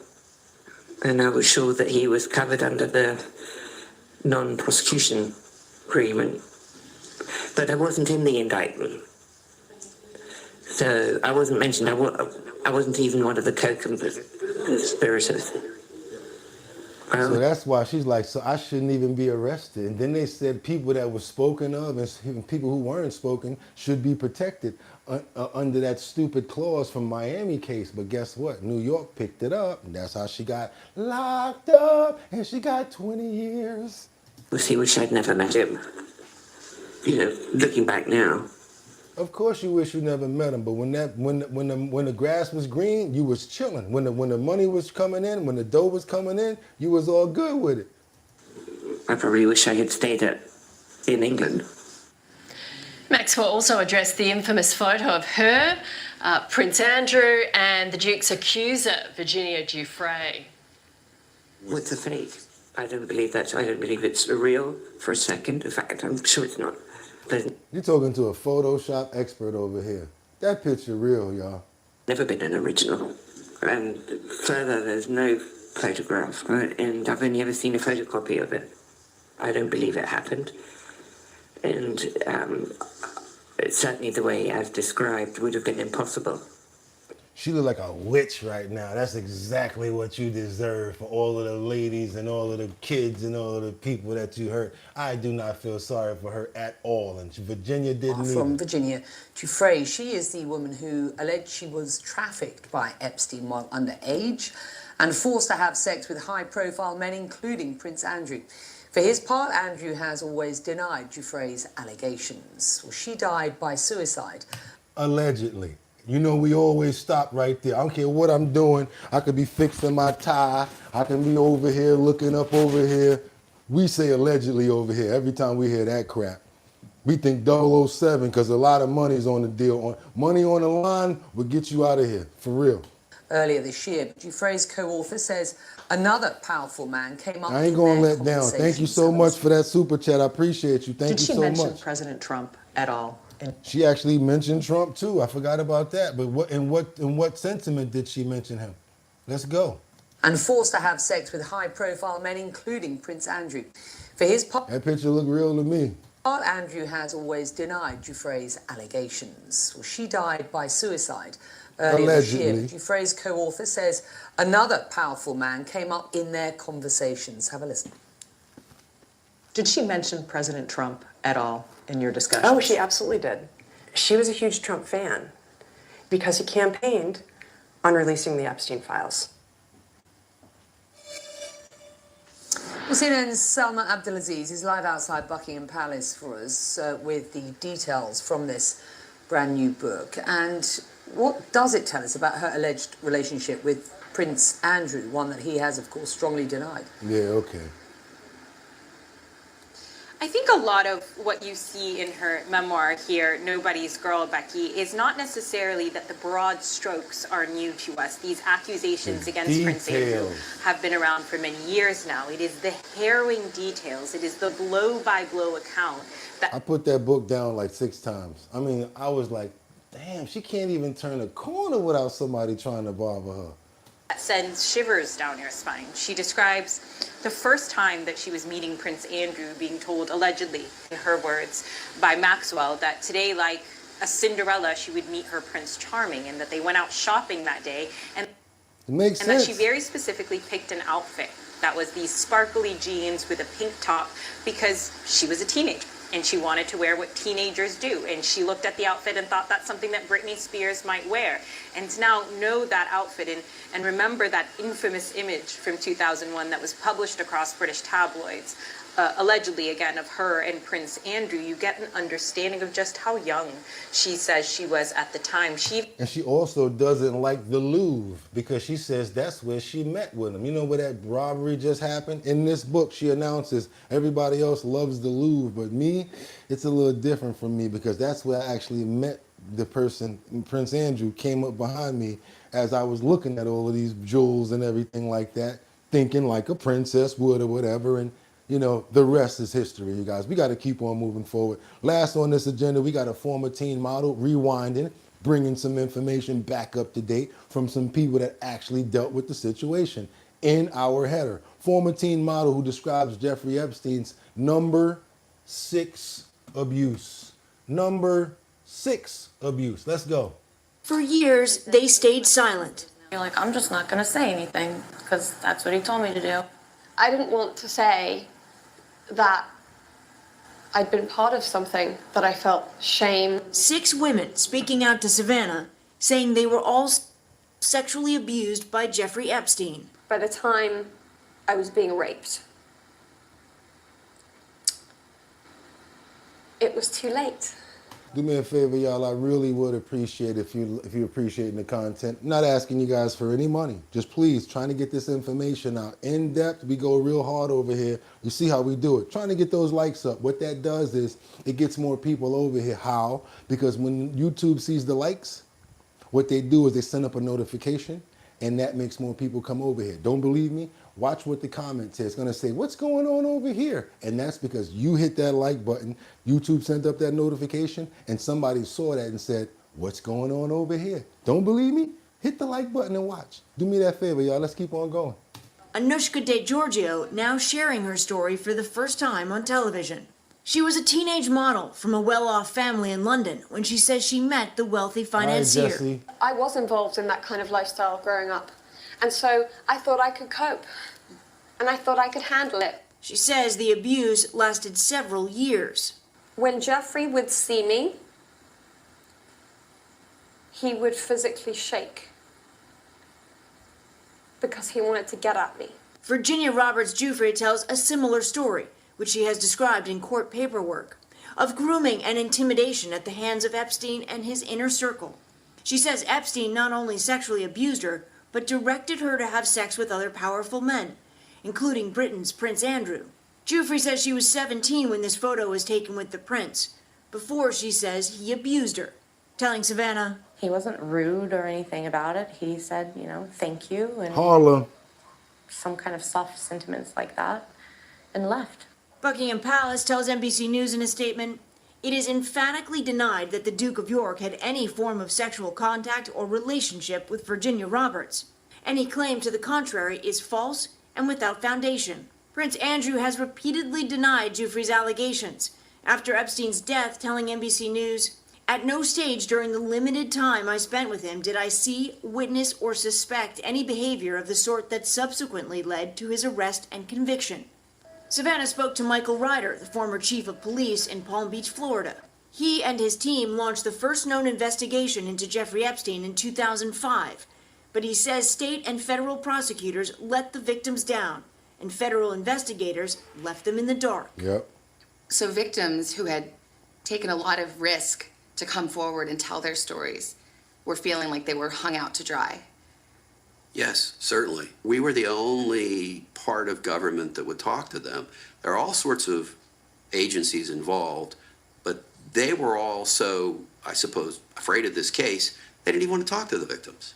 And I was sure that he was covered under the non-prosecution agreement, but I wasn't in the indictment. So I wasn't mentioned. I wasn't even one of the co-conspirators. So that's why she's like, so I shouldn't even be arrested. And then they said people that were spoken of and people who weren't spoken should be protected under that stupid clause from Miami case. But guess what? New York picked it up, and that's how she got locked up, and she got 20 years. Well, she wish I'd never met him. You know, looking back now. Of course you wish you never met him, but when the grass was green, you was chilling. When the money was coming in, when the dough was coming in, you was all good with it. I probably wish I had stayed in England. Maxwell also addressed the infamous photo of her, Prince Andrew, and the Duke's accuser, Virginia Giuffre. What's the fake? I don't believe that. I don't believe it's real for a second. In fact, I'm sure it's not. You're talking to a Photoshop expert over here. That picture real, y'all. Never been an original. And further, there's no photograph, and I've only ever seen a photocopy of it. I don't believe it happened. And certainly the way as described would have been impossible. She look like a witch right now. That's exactly what you deserve for all of the ladies and all of the kids and all of the people that you hurt. I do not feel sorry for her at all. And Virginia didn't From either. Virginia Giuffre, she is the woman who alleged she was trafficked by Epstein while underage and forced to have sex with high-profile men, including Prince Andrew. For his part, Andrew has always denied Giuffre's allegations. Well, she died by suicide. Allegedly. You know, we always stop right there. I don't care what I'm doing. I could be fixing my tie. I can be over here looking up over here. We say allegedly over here every time we hear that crap. We think 007 because a lot of money's on the deal. Money on the line will get you out of here, for real. Earlier this year, Giuffre's co-author says another powerful man came up. I ain't gonna let down. Thank you so much for that super chat. I appreciate you. Thank you so much. Did she mention President Trump at all? She actually mentioned Trump too. I forgot about that. But in what sentiment did she mention him? Let's go. And forced to have sex with high-profile men, including Prince Andrew. For his part, that picture looked real to me. Andrew has always denied Giuffre's allegations. Well, she died by suicide. Earlier this year, Giuffre's co-author says another powerful man came up in their conversations. Have a listen. Did she mention President Trump at all in your discussions? Oh, she absolutely did. She was a huge Trump fan because he campaigned on releasing the Epstein files. Well, CNN's Salma Abdelaziz is live outside Buckingham Palace for us with the details from this brand new book. And what does it tell us about her alleged relationship with Prince Andrew, one that he has, of course, strongly denied? Yeah, okay. I think a lot of what you see in her memoir here, Nobody's Girl, Becky, is not necessarily that the broad strokes are new to us. These accusations against Prince Andrew have been around for many years now. It is the harrowing details. It is the blow-by-blow account. I put that book down like 6 times. I mean, I was like, damn, she can't even turn a corner without somebody trying to bother her. That sends shivers down your spine. She describes the first time that she was meeting Prince Andrew being told, allegedly, in her words, by Maxwell, that today, like a Cinderella, she would meet her Prince Charming, and that they went out shopping that day. And that she very specifically picked an outfit that was these sparkly jeans with a pink top because she was a teenager. And she wanted to wear what teenagers do. And she looked at the outfit and thought that's something that Britney Spears might wear. And to now know that outfit and remember that infamous image from 2001 that was published across British tabloids, allegedly, again, of her and Prince Andrew, you get an understanding of just how young she says she was at the time. And she also doesn't like the Louvre because she says that's where she met with him. You know where that robbery just happened? In this book, she announces everybody else loves the Louvre, but me, it's a little different from me because that's where I actually met the person. Prince Andrew came up behind me as I was looking at all of these jewels and everything like that, thinking like a princess would or whatever. And you know, the rest is history, you guys. We got to keep on moving forward. Last on this agenda, we got a former teen model rewinding, bringing some information back up to date from some people that actually dealt with the situation. in our header. Former teen model who describes Jeffrey Epstein's number 6 abuse. Number 6 abuse. Let's go. For years, they stayed silent. You're like, I'm just not going to say anything because that's what he told me to do. I didn't want to say that I'd been part of something, that I felt shame. 6 women speaking out to Savannah, saying they were all sexually abused by Jeffrey Epstein. By the time I was being raped, it was too late. Do me a favor, y'all. I really would appreciate if you're appreciating the content. I'm not asking you guys for any money. Just please, trying to get this information out in depth. We go real hard over here. You see how we do it. Trying to get those likes up. What that does is it gets more people over here. How? Because when YouTube sees the likes, what they do is they send up a notification, and that makes more people come over here. Don't believe me? Watch what the comments say. It's going to say, what's going on over here? And that's because you hit that like button, YouTube sent up that notification, and somebody saw that and said, what's going on over here? Don't believe me? Hit the like button and watch. Do me that favor, y'all. Let's keep on going. Anushka DeGiorgio now sharing her story for the first time on television. She was a teenage model from a well-off family in London when she says she met the wealthy financier. Jesse. I was involved in that kind of lifestyle growing up. And so I thought I could cope. And I thought I could handle it. She says the abuse lasted several years. When Jeffrey would see me, he would physically shake because he wanted to get at me. Virginia Roberts Giuffre tells a similar story, which she has described in court paperwork, of grooming and intimidation at the hands of Epstein and his inner circle. She says Epstein not only sexually abused her, but directed her to have sex with other powerful men, including Britain's Prince Andrew. Giuffre says she was 17 when this photo was taken with the prince. Before, she says, he abused her, telling Savannah, He wasn't rude or anything about it. He said, you know, thank you and Harlem. some kind of soft sentiments like that and left. Buckingham Palace tells NBC News in a statement, it is emphatically denied that the Duke of York had any form of sexual contact or relationship with Virginia Roberts. Any claim to the contrary is false and without foundation. Prince Andrew has repeatedly denied Giuffre's allegations, after Epstein's death telling NBC News, at no stage during the limited time I spent with him did I see, witness, or suspect any behavior of the sort that subsequently led to his arrest and conviction. Savannah spoke to Michael Ryder, the former chief of police in Palm Beach, Florida. He and his team launched the first known investigation into Jeffrey Epstein in 2005, but he says state and federal prosecutors let the victims down, and federal investigators left them in the dark. Yep. So victims who had taken a lot of risk to come forward and tell their stories were feeling like they were hung out to dry. Yes, certainly. We were the only part of government that would talk to them. There are all sorts of agencies involved, but they were all so, I suppose, afraid of this case, they didn't even want to talk to the victims.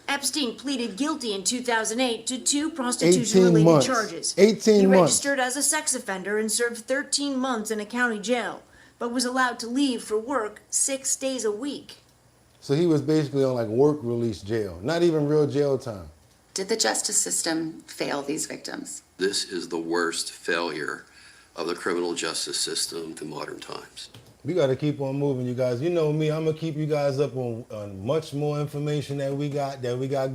Epstein pleaded guilty in 2008 to 2 prostitution-related charges. 18 he months. registered as a sex offender and served 13 months in a county jail, but was allowed to leave for work 6 days a week. So he was basically on like work release jail, not even real jail time. Did the justice system fail these victims? This is the worst failure of the criminal justice system to modern times. We got to keep on moving, you guys. You know me, I'm going to keep you guys up on much more information that we got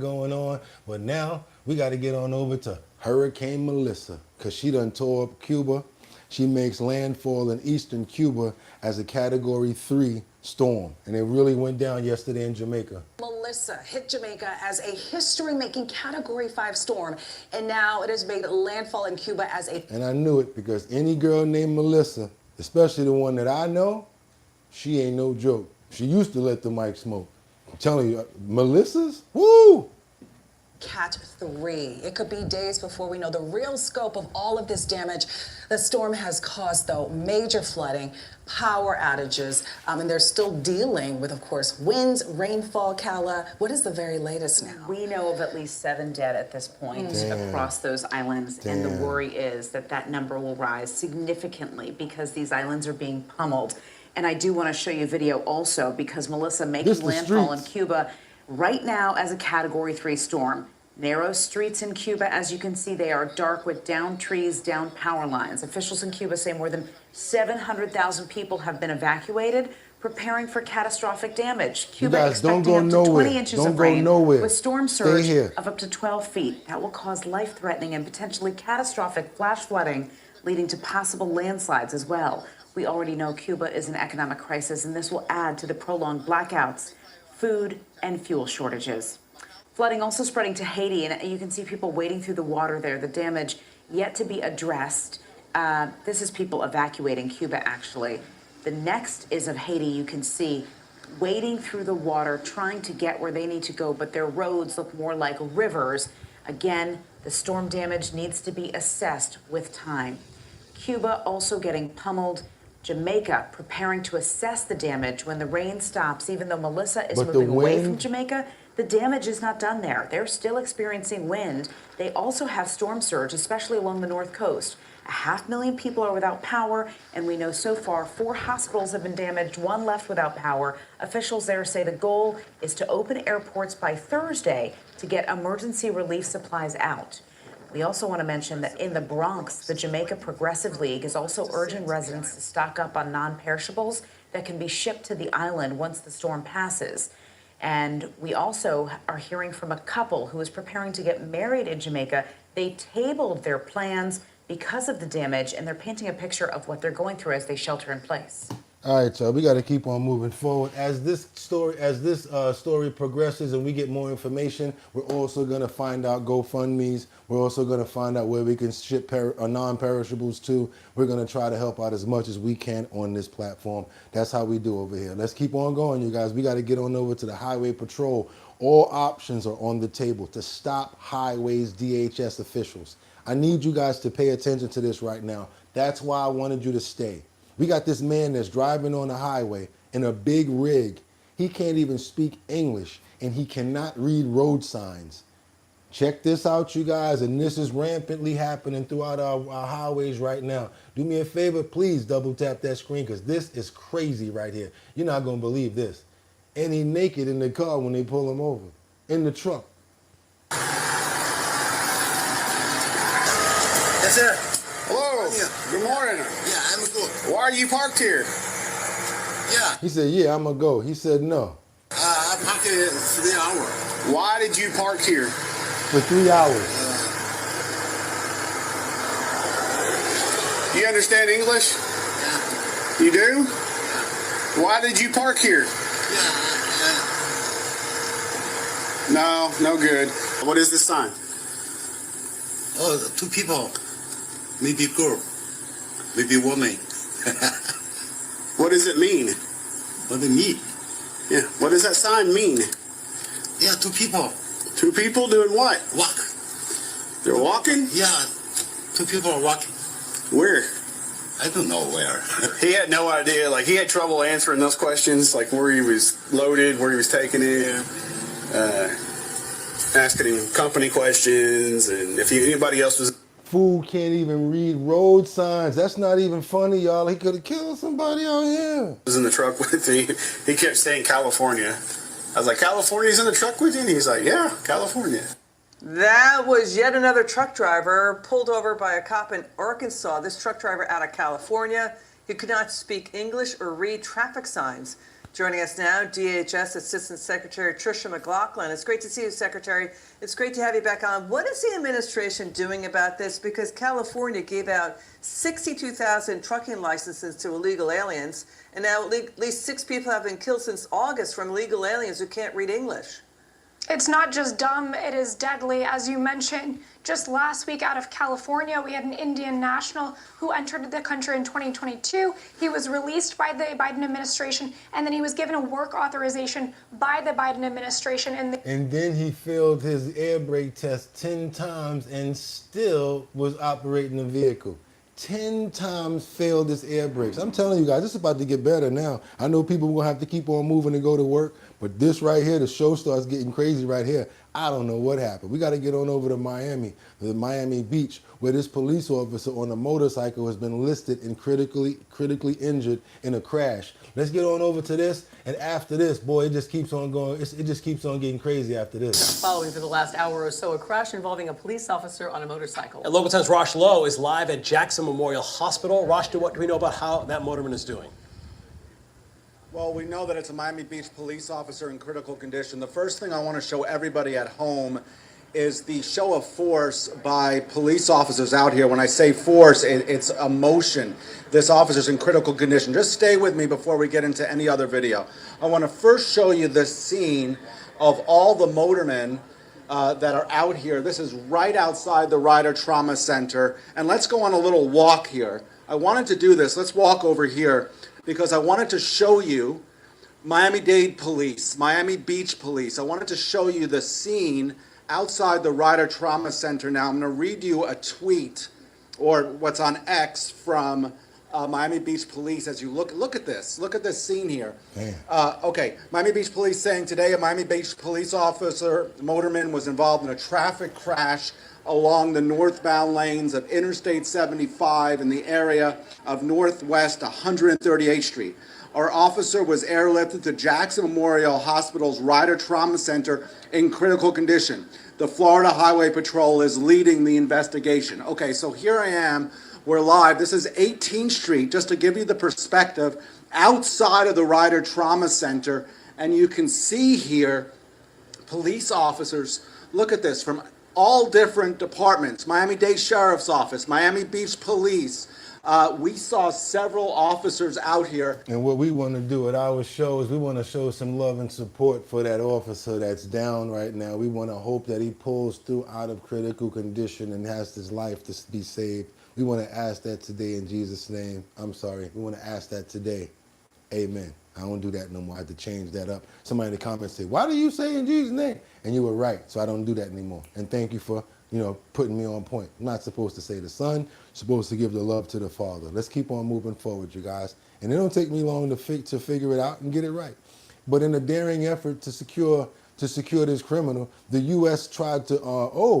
going on. But now we got to get on over to Hurricane Melissa, because she done tore up Cuba. She makes landfall in eastern Cuba as a Category 3 storm. And it really went down yesterday in Jamaica. Melissa hit Jamaica as a history-making Category 5 storm, and now it has made landfall in Cuba as a... And I knew it because any girl named Melissa, especially the one that I know, she ain't no joke. She used to let the mic smoke. I'm telling you, Melissa's? Woo! Cat 3. It could be days before we know the real scope of all of this damage. The storm has caused, though, major flooding, power outages, and they're still dealing with, of course, winds, rainfall. Kala, what is the very latest now? We know of at least 7 dead at this point across those islands, and the worry is that that number will rise significantly because these islands are being pummeled. And I do want to show you a video also because Melissa making landfall in Cuba right now as a Category 3 storm. Narrow streets in Cuba, as you can see, they are dark with downed trees, downed power lines. Officials in Cuba say more than 700,000 people have been evacuated, preparing for catastrophic damage. Cuba guys don't expecting go up to nowhere. 20 inches Don't of go rain nowhere. with storm Stay surge here. of up to 12 feet. That will cause life-threatening and potentially catastrophic flash flooding, leading to possible landslides as well. We already know Cuba is in economic crisis, and this will add to the prolonged blackouts, food and fuel shortages. Flooding also spreading to Haiti, and you can see people wading through the water there. The damage yet to be addressed. This is people evacuating Cuba, actually. The next is of Haiti. You can see wading through the water, trying to get where they need to go, but their roads look more like rivers. Again, the storm damage needs to be assessed with time. Cuba also getting pummeled. Jamaica preparing to assess the damage when the rain stops. Even though Melissa is moving away from Jamaica, the damage is not done there. They're still experiencing wind. They also have storm surge, especially along the north coast. 500,000 people are without power, and we know so far 4 hospitals have been damaged, 1 left without power. Officials there say the goal is to open airports by Thursday to get emergency relief supplies out. We also want to mention that in the Bronx, the Jamaica Progressive League is also urging residents to stock up on non-perishables that can be shipped to the island once the storm passes. And we also are hearing from a couple who is preparing to get married in Jamaica. They tabled their plans because of the damage, and they're painting a picture of what they're going through as they shelter in place. All right, y'all, we got to keep on moving forward. As this story progresses and we get more information, we're also going to find out GoFundMes. We're also going to find out where we can ship non-perishables to. We're going to try to help out as much as we can on this platform. That's how we do over here. Let's keep on going, you guys. We got to get on over to the Highway Patrol. All options are on the table to stop highways DHS officials. I need you guys to pay attention to this right now. That's why I wanted you to stay. We got this man that's driving on the highway in a big rig. He can't even speak English, and he cannot read road signs. Check this out, you guys, and this is rampantly happening throughout our highways right now. Do me a favor, please double tap that screen, because this is crazy right here. You're not going to believe this. And he naked in the car when they pull him over, in the truck. Yes, sir. Hello. Good morning. Yeah, I'm good. Why are you parked here? Yeah. He said, yeah, I'm going to go. He said, no. I parked here 3 hours. Why did you park here? For 3 hours. You understand English? Yeah. You do? Yeah. Why did you park here? No, no good. What is this sign? Oh, 2 people. Maybe girl. Maybe woman. What does it mean? What does it mean? Yeah. What does that sign mean? Yeah, 2 people. 2 people doing what? Walk. They're walking? Yeah, 2 people are walking. Where? I don't know where. He had no idea. Like, he had trouble answering those questions, like where he was loaded, where he was taking it. Asking him company questions, and if anybody else was. Fool can't even read road signs. That's not even funny, y'all. He could have killed somebody out here. Was in the truck with me. He kept saying California. I was like, California's in the truck with you? And he's like, yeah, California. That was yet another truck driver pulled over by a cop in Arkansas. This truck driver out of California, he could not speak English or read traffic signs. Joining us now, DHS Assistant Secretary Tricia McLaughlin. It's great to see you, Secretary. It's great to have you back on. What is the administration doing about this? Because California gave out 62,000 trucking licenses to illegal aliens, and now at least 6 people have been killed since August from illegal aliens who can't read English. It's not just dumb, it is deadly. As you mentioned, just last week out of California, we had an Indian national who entered the country in 2022. He was released by the Biden administration, and then he was given a work authorization by the Biden administration. And then he failed his air brake test 10 times and still was operating the vehicle. 10 times failed his air brakes. I'm telling you guys, it's about to get better now. I know people will have to keep on moving and go to work, but this right here, the show starts getting crazy right here. I don't know what happened. We got to get on over to Miami, the Miami Beach, where this police officer on a motorcycle has been listed and critically injured in a crash. Let's get on over to this, and after this, boy, it just keeps on going. It just keeps on getting crazy after this. Following for the last hour or so, a crash involving a police officer on a motorcycle. And Local 10's Rosh Lowe is live at Jackson Memorial Hospital. Rosh, what do we know about how that motorman is doing? Well, we know that it's a Miami Beach police officer in critical condition. The first thing I want to show everybody at home is the show of force by police officers out here. When I say force, it's emotion. This officer's in critical condition. Just stay with me before we get into any other video. I want to first show you this scene of all the motormen that are out here. This is right outside the Rider Trauma Center. And let's go on a little walk here. I wanted to do this. Let's walk over here, because I wanted to show you Miami-Dade Police, Miami Beach Police. I wanted to show you the scene outside the Rider Trauma Center. Now, I'm going to read you a tweet, or what's on X, from Miami Beach Police as you look at this. Look at this scene here. Okay, Miami Beach Police saying today a Miami Beach police officer, motorman, was involved in a traffic crash along the northbound lanes of Interstate 75 in the area of Northwest 138th Street. Our officer was airlifted to Jackson Memorial Hospital's Rider Trauma Center in critical condition. The Florida Highway Patrol is leading the investigation. Okay, so here I am. We're live. This is 18th Street, just to give you the perspective, outside of the Rider Trauma Center. And you can see here police officers, look at this, from all different departments, Miami-Dade Sheriff's Office, Miami Beach Police. We saw several officers out here. And what we want to do at our show is we want to show some love and support for that officer that's down right now. We want to hope that he pulls through out of critical condition and has his life to be saved. We want to ask that today in Jesus' name. I'm sorry. We want to ask that today. Amen. I don't do that no more. I had to change that up. Somebody in the comments say, why do you say in Jesus' name? And you were right, so I don't do that anymore. And thank you for, putting me on point. I'm not supposed to say the Son, I'm supposed to give the love to the Father. Let's keep on moving forward, you guys. And it don't take me long to figure it out and get it right. But in a daring effort to secure this criminal, the U.S. tried to,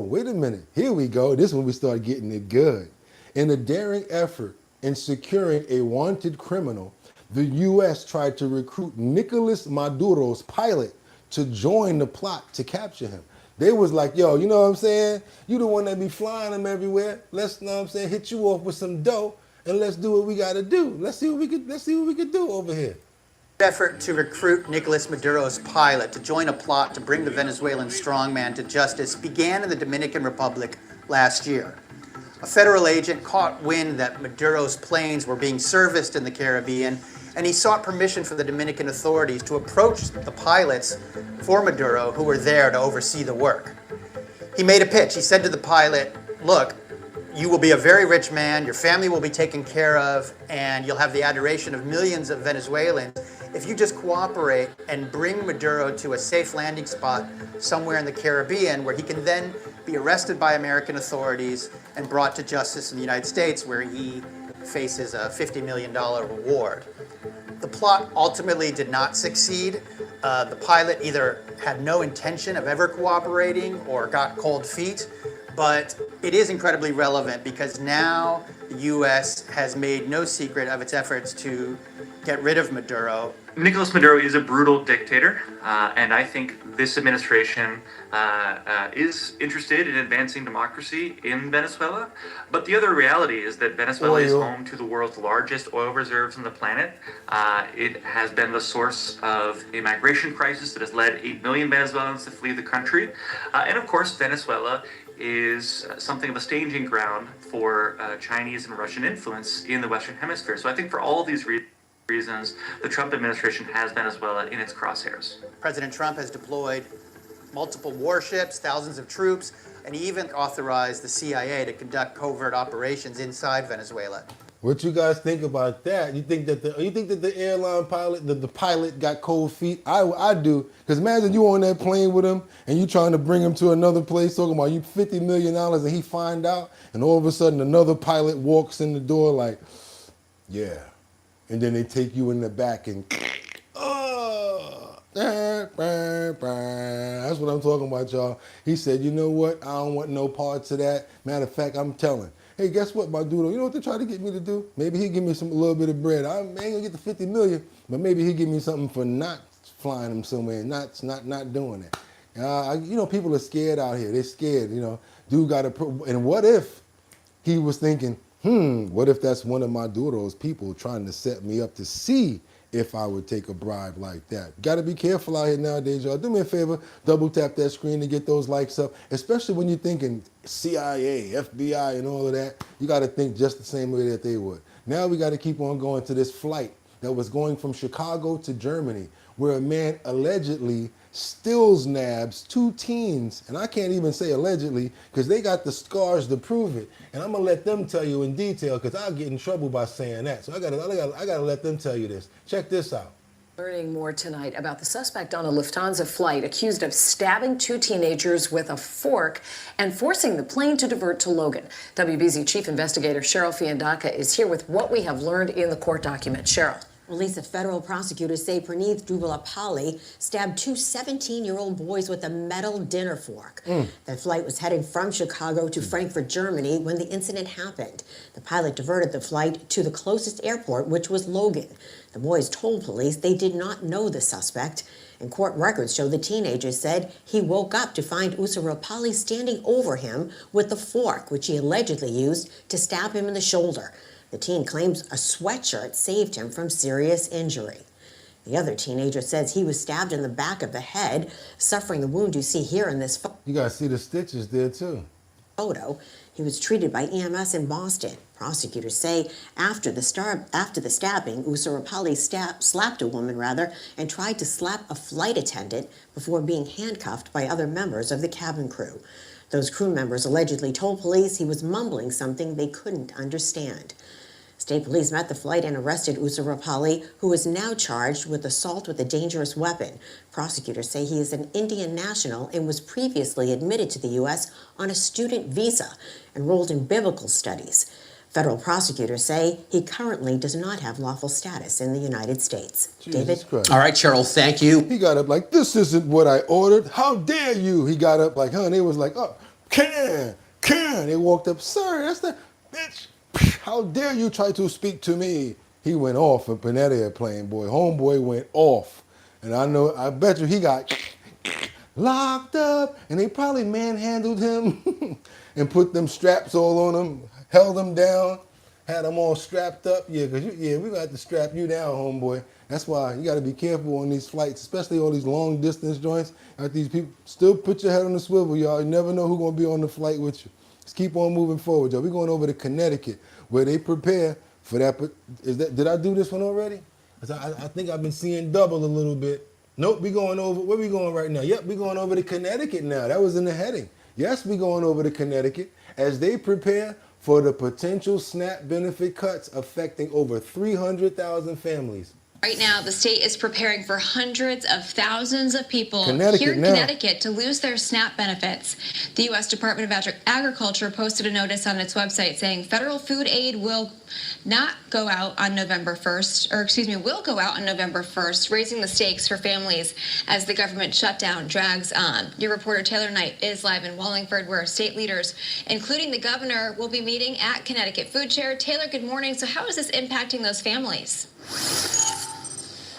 wait a minute, here we go. This is when we start getting it good. In a daring effort in securing a wanted criminal, the U.S. tried to recruit Nicolas Maduro's pilot to join the plot to capture him. They was like, yo, you know what I'm saying? You the one that be flying them everywhere. Let's, hit you off with some dough, and let's do what we got to do. Let's see what we could do over here. Effort to recruit Nicolas Maduro's pilot to join a plot to bring the Venezuelan strongman to justice began in the Dominican Republic last year. A federal agent caught wind that Maduro's planes were being serviced in the Caribbean, and he sought permission from the Dominican authorities to approach the pilots for Maduro who were there to oversee the work. He made a pitch. He said to the pilot, look, you will be a very rich man, your family will be taken care of, and you'll have the adoration of millions of Venezuelans if you just cooperate and bring Maduro to a safe landing spot somewhere in the Caribbean where he can then be arrested by American authorities and brought to justice in the United States, where he faces a $50 million reward. The plot ultimately did not succeed. The pilot either had no intention of ever cooperating or got cold feet, but it is incredibly relevant because now the U.S. has made no secret of its efforts to get rid of Maduro. Nicolas Maduro is a brutal dictator, and I think this administration is interested in advancing democracy in Venezuela. But the other reality is that Venezuela is home to the world's largest oil reserves on the planet. It has been the source of a migration crisis that has led 8 million Venezuelans to flee the country. And of course, Venezuela is something of a staging ground for Chinese and Russian influence in the Western Hemisphere. So I think for all of these reasons, the Trump administration has Venezuela in its crosshairs. President Trump has deployed multiple warships, thousands of troops, and he even authorized the CIA to conduct covert operations inside Venezuela. What you guys think about that? You think that the airline pilot, the pilot got cold feet? I do, because imagine you on that plane with him and you trying to bring him to another place, talking about you $50 million, and he find out, and all of a sudden another pilot walks in the door like, yeah. And then they take you in the back and, That's what I'm talking about, y'all. He said, you know what? I don't want no parts of that. Matter of fact, I'm telling. Hey, guess what, my dude? You know what they try to get me to do? Maybe he'll give me a little bit of bread. I ain't gonna get the 50 million, but maybe he'll give me something for not flying him somewhere, not doing it. You know, people are scared out here. They're scared, you know. Dude got to, and what if he was thinking, what if that's one of my duros people trying to set me up to see if I would take a bribe like that? Got to be careful out here nowadays, y'all. Do me a favor, double tap that screen to get those likes up, especially when you're thinking CIA, FBI, and all of that. You got to think just the same way that they would. Now we got to keep on going to this flight that was going from Chicago to Germany, where a man allegedly stills nabs 2 teens, and I can't even say allegedly because they got the scars to prove it, and I'm gonna let them tell you in detail because I'll get in trouble by saying that. So I gotta let them tell you this. Check this out. Learning more tonight about the suspect on a Lufthansa flight accused of stabbing 2 teenagers with a fork and forcing the plane to divert to Logan. WBZ Chief Investigator Cheryl Fiandaca is here with what we have learned in the court document. Cheryl. Well, Lisa, federal prosecutors say Praneeth Dhuvalapalli stabbed 2 17-year-old boys with a metal dinner fork. The flight was heading from Chicago to Frankfurt, Germany, when the incident happened. The pilot diverted the flight to the closest airport, which was Logan. The boys told police they did not know the suspect. And court records show the teenager said he woke up to find Dhuvalapalli standing over him with the fork, which he allegedly used to stab him in the shoulder. The teen claims a sweatshirt saved him from serious injury. The other teenager says he was stabbed in the back of the head, suffering the wound you see here in this photo. You gotta see the stitches there too. He was treated by EMS in Boston. Prosecutors say after the stabbing, Dhuvalapalli slapped a woman and tried to slap a flight attendant before being handcuffed by other members of the cabin crew. Those crew members allegedly told police he was mumbling something they couldn't understand. State police met the flight and arrested Dhuvalapalli, who is now charged with assault with a dangerous weapon. Prosecutors say he is an Indian national and was previously admitted to the U.S. on a student visa, enrolled in biblical studies. Federal prosecutors say he currently does not have lawful status in the United States. David? Christ. All right, Cheryl, thank you. He got up like, this isn't what I ordered. How dare you? He got up like, they was like, oh, can. They walked up, sir, that's the bitch. How dare you try to speak to me? He went off up in that airplane, boy. Homeboy went off. And I bet you he got locked up. And they probably manhandled him and put them straps all on him, held him down, had him all strapped up. Yeah, because we got to strap you down, homeboy. That's why you got to be careful on these flights, especially all these long distance joints. These people still put your head on the swivel, y'all. You never know who's going to be on the flight with you. Let's keep on moving forward, y'all. We're going over to Connecticut, where they prepare for that. Did I do this one already? I think I've been seeing double a little bit. Nope, we going over. Where we going right now? Yep, we going over to Connecticut now. That was in the heading. Yes, we going over to Connecticut as they prepare for the potential SNAP benefit cuts affecting over 300,000 families. Right now, the state is preparing for hundreds of thousands of people Connecticut here in now. Connecticut to lose their SNAP benefits. The U.S. Department of Agriculture posted a notice on its website saying federal food aid will not go out on November 1st, will go out on November 1st, raising the stakes for families as the government shutdown drags on. Your reporter Taylor Knight is live in Wallingford, where state leaders, including the governor, will be meeting at Connecticut Food Share. Taylor, good morning. So how is this impacting those families?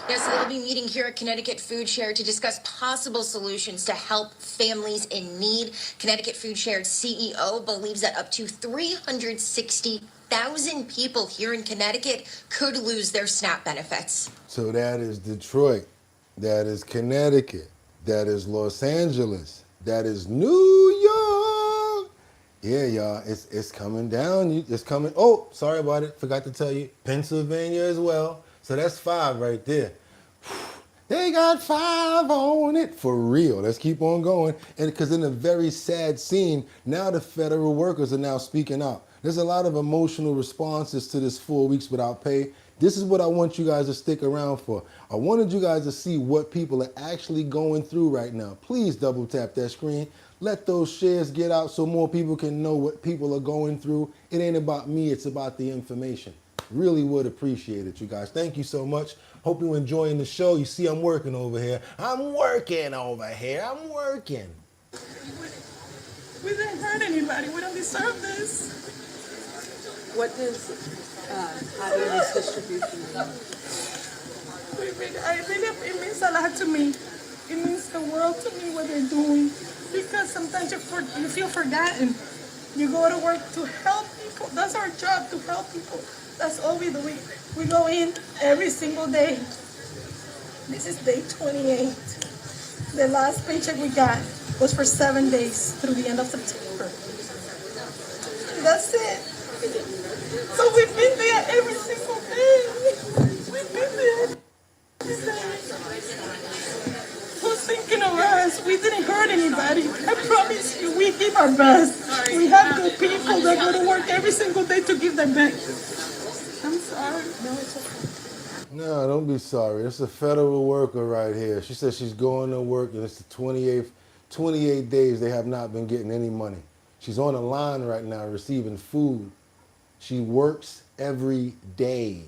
Yes, they'll be meeting here at Connecticut Food Share to discuss possible solutions to help families in need. Connecticut Food Share's CEO believes that up to 360,000 people here in Connecticut could lose their SNAP benefits. So that is Detroit, that is Connecticut, that is Los Angeles, that is New York. Yeah, y'all, it's coming down. It's coming. Oh, sorry about it. Forgot to tell you, Pennsylvania as well. So that's 5 right there. They got 5 on it. For real. Let's keep on going. And because in a very sad scene, now the federal workers are now speaking out. There's a lot of emotional responses to this 4 weeks without pay. This is what I want you guys to stick around for. I wanted you guys to see what people are actually going through right now. Please double tap that screen. Let those shares get out so more people can know what people are going through. It ain't about me, it's about the information. Really would appreciate it, you guys. Thank you so much. Hope you're enjoying the show. You see I'm working over here. I'm working over here. I'm working. We didn't hurt anybody. We don't deserve this. What does having this distribution mean? It means a lot to me. It means the world to me what they're doing. Because sometimes you feel forgotten. You go to work to help people. That's our job, to help people. That's all we do. We go in every single day. This is day 28. The last paycheck we got was for 7 days through the end of September. That's it. So we've been there every single day. We've been there. Who's thinking of us? We didn't hurt anybody. I promise you, we give our best. We have good people that go to work every single day to give their best. I'm sorry. No, it's okay. No, don't be sorry. It's a federal worker right here. She says she's going to work, and it's the 28 days they have not been getting any money. She's on the line right now receiving food. She works every day.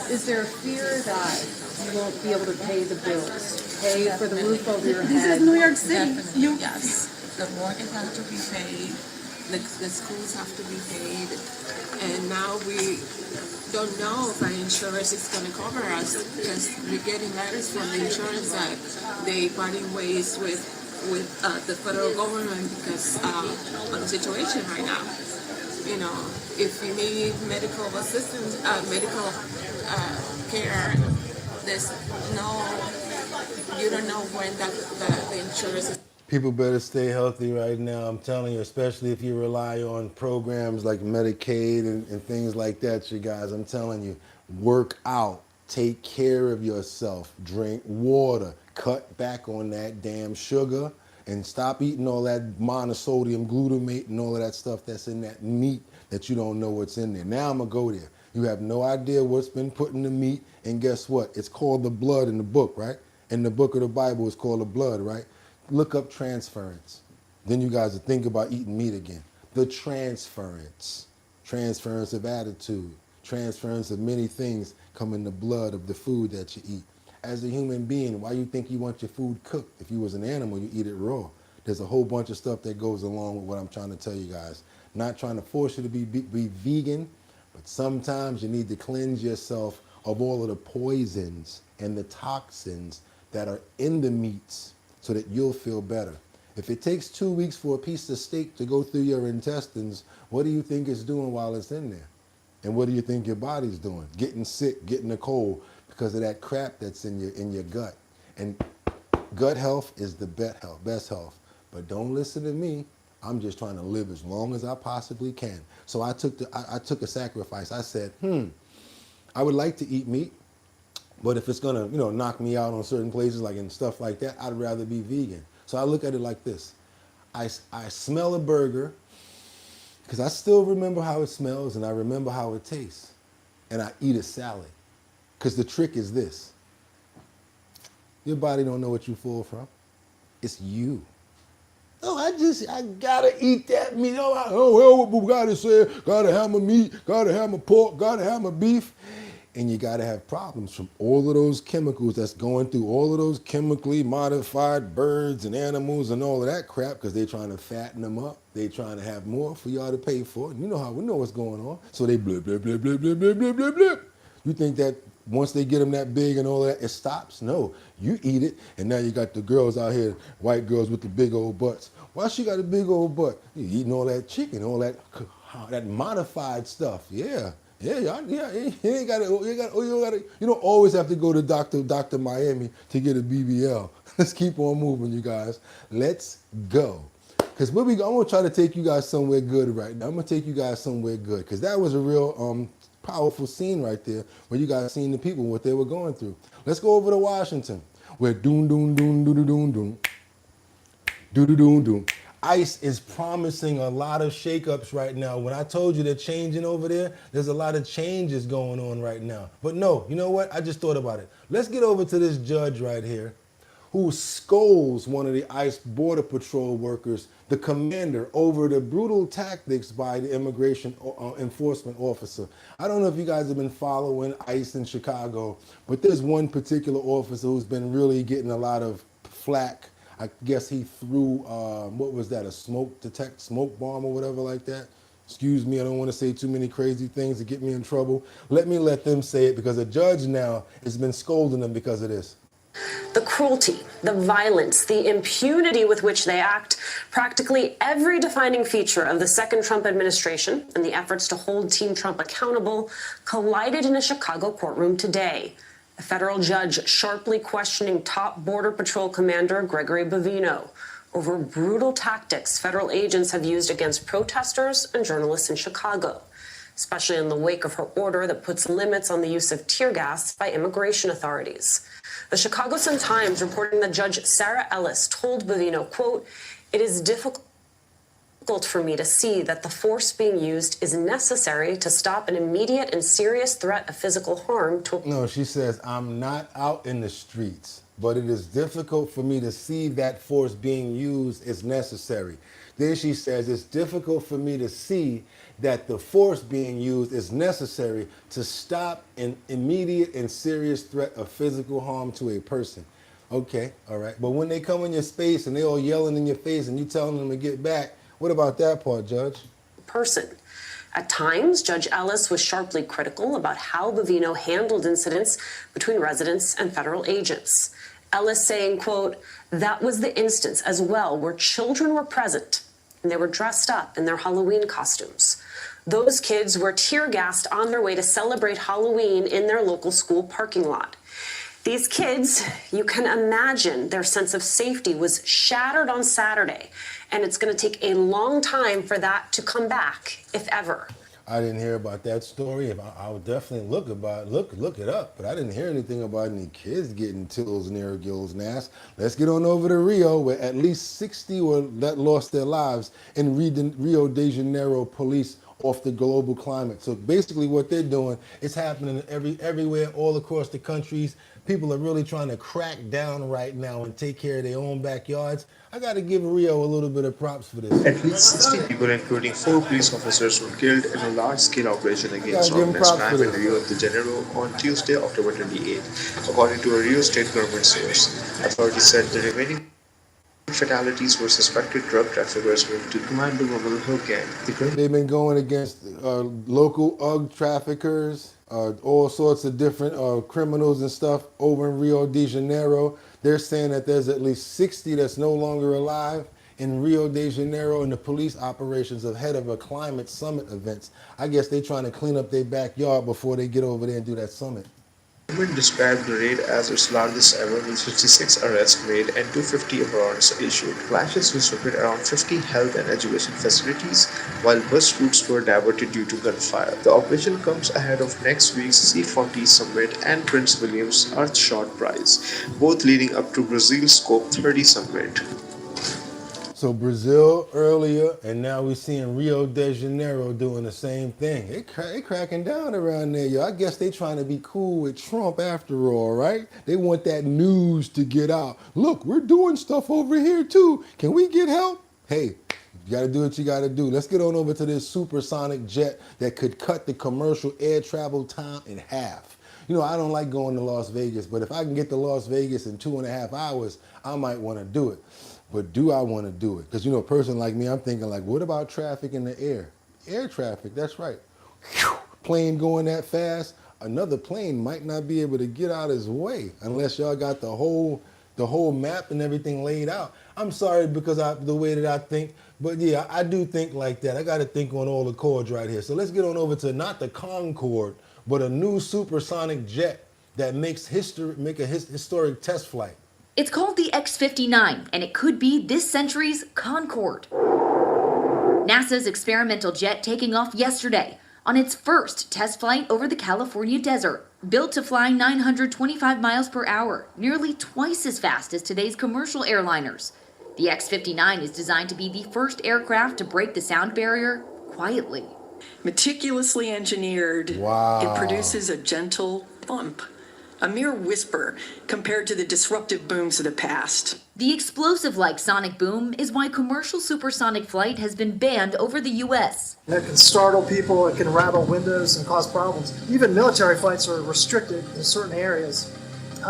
Is there a fear that you won't be able to pay the bills, pay for the roof over your head? This is New York City. Yes, the mortgage has to be paid, the schools have to be paid, and now we don't know if our insurance is going to cover us because we're getting letters from the insurance that they parting ways with the federal government because of the situation right now. You know, if you need medical assistance, medical care, there's you don't know when the insurance is. People better stay healthy right now. I'm telling you, especially if you rely on programs like Medicaid and things like that, you guys. I'm telling you, work out, take care of yourself, drink water, cut back on that damn sugar, and stop eating all that monosodium glutamate and all of that stuff that's in that meat that you don't know what's in there. Now I'm gonna go there. You have no idea what's been put in the meat, and guess what? It's called the blood in the book, right? In the book of the Bible, it's called the blood, right? Look up transference. Then you guys will think about eating meat again. The transference of attitude, transference of many things come in the blood of the food that you eat. As a human being, why you think you want your food cooked? If you was an animal, you eat it raw. There's a whole bunch of stuff that goes along with what I'm trying to tell you guys. Not trying to force you to be vegan, but sometimes you need to cleanse yourself of all of the poisons and the toxins that are in the meats so that you'll feel better. If it takes 2 weeks for a piece of steak to go through your intestines, what do you think it's doing while it's in there? And what do you think your body's doing? Getting sick, getting a cold because of that crap that's in your gut. And gut health is the best health. But don't listen to me. I'm just trying to live as long as I possibly can. So I took a sacrifice. I said, I would like to eat meat, but if it's gonna, knock me out on certain places like and stuff like that, I'd rather be vegan. So I look at it like this. I smell a burger because I still remember how it smells and I remember how it tastes. And I eat a salad. Because the trick is this. Your body don't know what you're full from. It's you. Oh, I gotta eat that meat. Oh, what Bugatti said, gotta have my meat, gotta have my pork, gotta have my beef. And you gotta have problems from all of those chemicals that's going through all of those chemically modified birds and animals and all of that crap because they're trying to fatten them up. They're trying to have more for y'all to pay for. And we know what's going on. So they blip, blip, blip, blip, blip, blip, blip, blip, blip. You think that once they get them that big and all that, it stops? No, you eat it, and now you got the girls out here, white girls with the big old butts. Why she got a big old butt? You eating all that chicken, all that modified stuff. Yeah. You don't always have to go to Dr. Miami to get a BBL. Let's keep on moving, you guys. Let's go. Because I'm going to try to take you guys somewhere good right now. I'm going to take you guys somewhere good because that was a real powerful scene right there where you guys seen the people, what they were going through. Let's go over to Washington where doom. ICE is promising a lot of shakeups right now. When I told you they're changing over there, there's a lot of changes going on right now. But no, you know what? I just thought about it. Let's get over to this judge right here who scolds one of the ICE Border Patrol workers, the commander, over the brutal tactics by the immigration enforcement officer. I don't know if you guys have been following ICE in Chicago, but there's one particular officer who's been really getting a lot of flack. I guess he threw, what was that, a smoke bomb or whatever like that? Excuse me, I don't want to say too many crazy things to get me in trouble. Let them say it, because a judge now has been scolding them because of this. The cruelty, the violence, the impunity with which they act, practically every defining feature of the second Trump administration and the efforts to hold Team Trump accountable collided in a Chicago courtroom today. A federal judge sharply questioning top Border Patrol Commander Gregory Bovino over brutal tactics federal agents have used against protesters and journalists in Chicago, especially in the wake of her order that puts limits on the use of tear gas by immigration authorities. The Chicago Sun-Times reporting that Judge Sarah Ellis told Bovino, quote, "It is difficult for me to see that the force being used is necessary to stop an immediate and serious threat of physical harm to..." No, she says, "I'm not out in the streets, but it is difficult for me to see that force being used is necessary." Then she says, "It's difficult for me to see that the force being used is necessary to stop an immediate and serious threat of physical harm to a person." Okay, all right. But when they come in your space and they all yelling in your face and you telling them to get back, what about that part, Judge? Person. At times, Judge Ellis was sharply critical about how Bovino handled incidents between residents and federal agents. Ellis saying, quote, "That was the instance as well where children were present and they were dressed up in their Halloween costumes. Those kids were tear gassed on their way to celebrate Halloween in their local school parking lot. These kids, you can imagine their sense of safety was shattered on Saturday, and it's going to take a long time for that to come back, if ever." I didn't hear about that story. I would definitely look it up, but I didn't hear anything about any kids getting tills near Gil's Nass. Let's get on over to Rio, where at least 60 that lost their lives in Rio de Janeiro police off the global climate. So basically what they're doing is happening everywhere, all across the countries. People are really trying to crack down right now and take care of their own backyards. I got to give Rio a little bit of props for this. At least 60 people, including 4 police officers, were killed in a large-scale operation against organized crime in Rio de Janeiro on Tuesday, October 28, according to a Rio state government source. Authorities said the remaining fatalities were suspected drug traffickers linked to Commando Mobile gang. They've been going against local UGG traffickers, all sorts of different criminals and stuff over in Rio de Janeiro. They're saying that there's at least 60 that's no longer alive in Rio de Janeiro in the police operations ahead of a climate summit events. I guess they're trying to clean up their backyard before they get over there and do that summit. The government described the raid as its largest ever, with 56 arrests made and 250 warrants issued. Clashes disrupted around 50 health and education facilities, while bus routes were diverted due to gunfire. The operation comes ahead of next week's C40 summit and Prince William's Earthshot Prize, both leading up to Brazil's COP30 summit. So Brazil earlier, and now we're seeing Rio de Janeiro doing the same thing. They cracking down around there, yo. I guess they trying to be cool with Trump after all, right? They want that news to get out. Look, we're doing stuff over here too. Can we get help? Hey, you gotta do what you gotta do. Let's get on over to this supersonic jet that could cut the commercial air travel time in half. You know, I don't like going to Las Vegas, but if I can get to Las Vegas in 2.5 hours, I might want to do it. But do I want to do it? Because, you know, a person like me, I'm thinking like, what about traffic in the air? Air traffic, that's right. Plane going that fast, another plane might not be able to get out his way unless y'all got the whole map and everything laid out. I'm sorry because the way that I think, but yeah, I do think like that. I got to think on all the chords right here. So let's get on over to not the Concorde, but a new supersonic jet that makes a historic test flight. It's called the X-59, and it could be this century's Concorde. NASA's experimental jet taking off yesterday on its first test flight over the California desert. Built to fly 925 miles per hour, nearly twice as fast as today's commercial airliners. The X-59 is designed to be the first aircraft to break the sound barrier quietly. Meticulously engineered, wow. It produces a gentle bump, a mere whisper compared to the disruptive booms of the past. The explosive-like sonic boom is why commercial supersonic flight has been banned over the U.S. It can startle people, it can rattle windows and cause problems. Even military flights are restricted in certain areas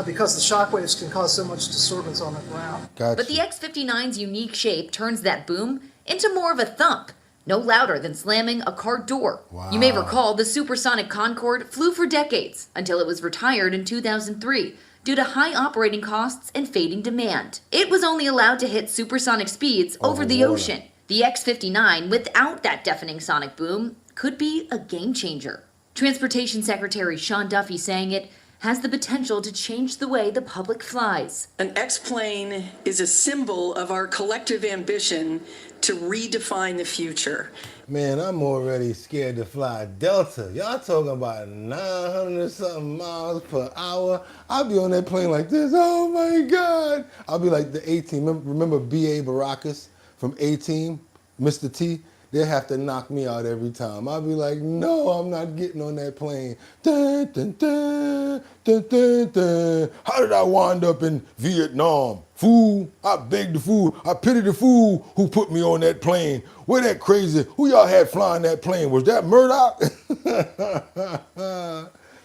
because the shock waves can cause so much disturbance on the ground. Gotcha. But the X-59's unique shape turns that boom into more of a thump, no louder than slamming a car door. Wow. You may recall the supersonic Concorde flew for decades until it was retired in 2003 due to high operating costs and fading demand. It was only allowed to hit supersonic speeds over the ocean. The X-59, without that deafening sonic boom, could be a game changer. Transportation Secretary Sean Duffy saying it has the potential to change the way the public flies. An X-plane is a symbol of our collective ambition to redefine the future. Man, I'm already scared to fly Delta. Y'all talking about 900 something miles per hour. I'll be on that plane like this. Oh my God. I'll be like the A-Team. Remember B.A. Baracus from A-Team, Mr. T? They'll have to knock me out every time. I'll be like, no, I'm not getting on that plane. Dun, dun, dun, dun, dun, dun. How did I wind up in Vietnam? Fool, I begged the fool. I pity the fool who put me on that plane. Where that crazy, who y'all had flying that plane? Was that Murdoch?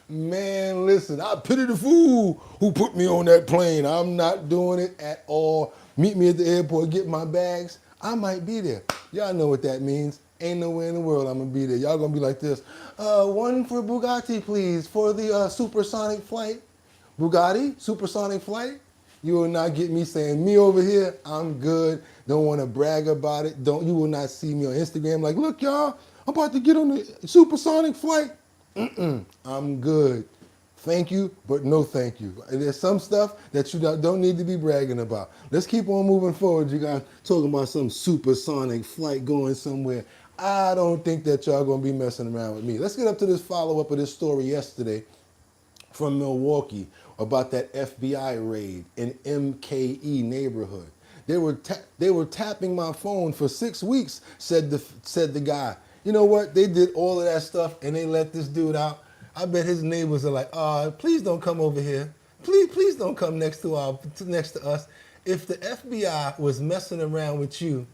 Man, listen, I pity the fool who put me on that plane. I'm not doing it at all. Meet me at the airport, get my bags. I might be there. Y'all know what that means. Ain't nowhere in the world I'm gonna be there. Y'all gonna be like this. One for Bugatti, please, for the supersonic flight. Bugatti, supersonic flight. You will not get me saying, me over here, I'm good. Don't wanna brag about it. You will not see me on Instagram like, look y'all, I'm about to get on the supersonic flight. I'm good. Thank you, but no thank you. There's some stuff that you don't need to be bragging about. Let's keep on moving forward. You guys talking about some supersonic flight going somewhere. I don't think that y'all gonna be messing around with me. Let's get up to this follow-up of this story yesterday from Milwaukee about that FBI raid in MKE neighborhood. They were tapping my phone for 6 weeks, said the guy. You know what? They did all of that stuff and they let this dude out. I bet his neighbors are like, please don't come over here. Please don't come next to us. If the FBI was messing around with you,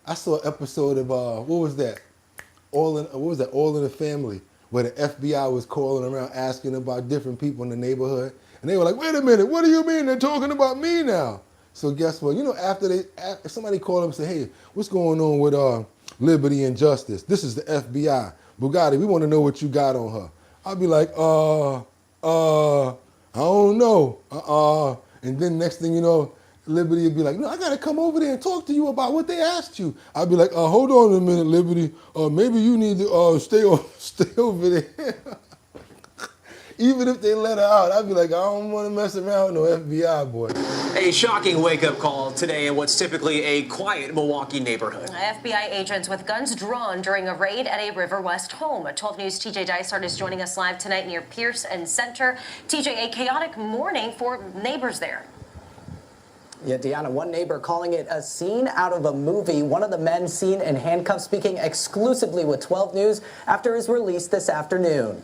I saw an episode of what was that? All in the Family, where the FBI was calling around asking about different people in the neighborhood, and they were like, wait a minute, what do you mean they're talking about me now? So guess what? You know, after somebody called them and said, hey, what's going on with liberty and justice? This is the FBI. Bugatti, we want to know what you got on her. I'll be like, I don't know. And then next thing you know, Liberty would be like, no, I got to come over there and talk to you about what they asked you. I'd be like, hold on a minute, Liberty. Maybe you need to stay over there. Even if they let her out, I'd be like, I don't want to mess around with no FBI boy. A shocking wake-up call today in what's typically a quiet Milwaukee neighborhood. FBI agents with guns drawn during a raid at a River West home. 12 News' TJ Dysart is joining us live tonight near Pierce and Center. TJ, a chaotic morning for neighbors there. Yeah, Deanna, one neighbor calling it a scene out of a movie. One of the men seen in handcuffs speaking exclusively with 12 News after his release this afternoon.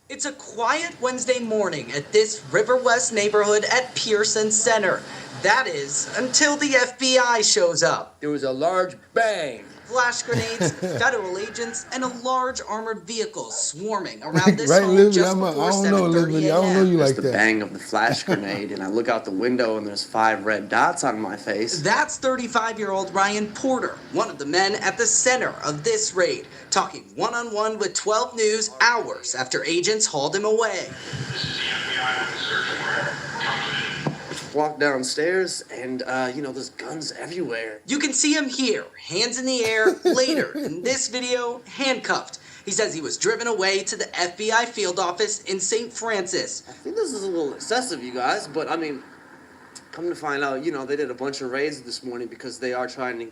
It's a quiet Wednesday morning at this River West neighborhood at Pearson Center. That is, until the FBI shows up. There was a large bang. Flash grenades, federal agents, and a large armored vehicle swarming around this right, home Liberty, just I before don't know, 7:30 Liberty. I don't know you like the that. Bang of the flash grenade, and I look out the window and there's 5 red dots on my face. That's 35-year-old Ryan Porter, one of the men at the center of this raid, talking one-on-one with 12 News hours after agents hauled him away. Walk downstairs and, there's guns everywhere. You can see him here, hands in the air, later in this video, handcuffed. He says he was driven away to the FBI field office in St. Francis. I think this is a little excessive, you guys, but I mean, come to find out, they did a bunch of raids this morning because they are trying to,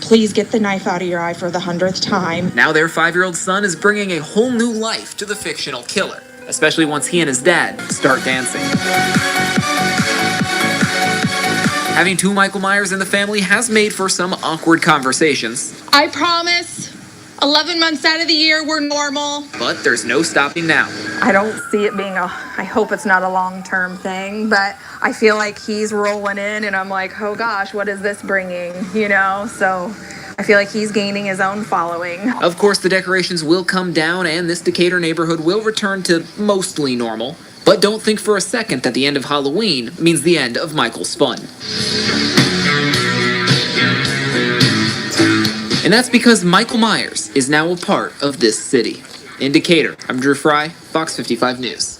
Please get the knife out of your eye for the 100th time. Now their 5-year-old son is bringing a whole new life to the fictional killer, especially once he and his dad start dancing. Having 2 Michael Myers in the family has made for some awkward conversations. I promise, 11 months out of the year, we're normal. But there's no stopping now. I don't see it being I hope it's not a long-term thing, but I feel like he's rolling in and I'm like, oh gosh, what is this bringing, So I feel like he's gaining his own following. Of course, the decorations will come down and this Decatur neighborhood will return to mostly normal. But don't think for a second that the end of Halloween means the end of Michael's fun. And that's because Michael Myers is now a part of this city. In Decatur, I'm Drew Fry, Fox 55 News.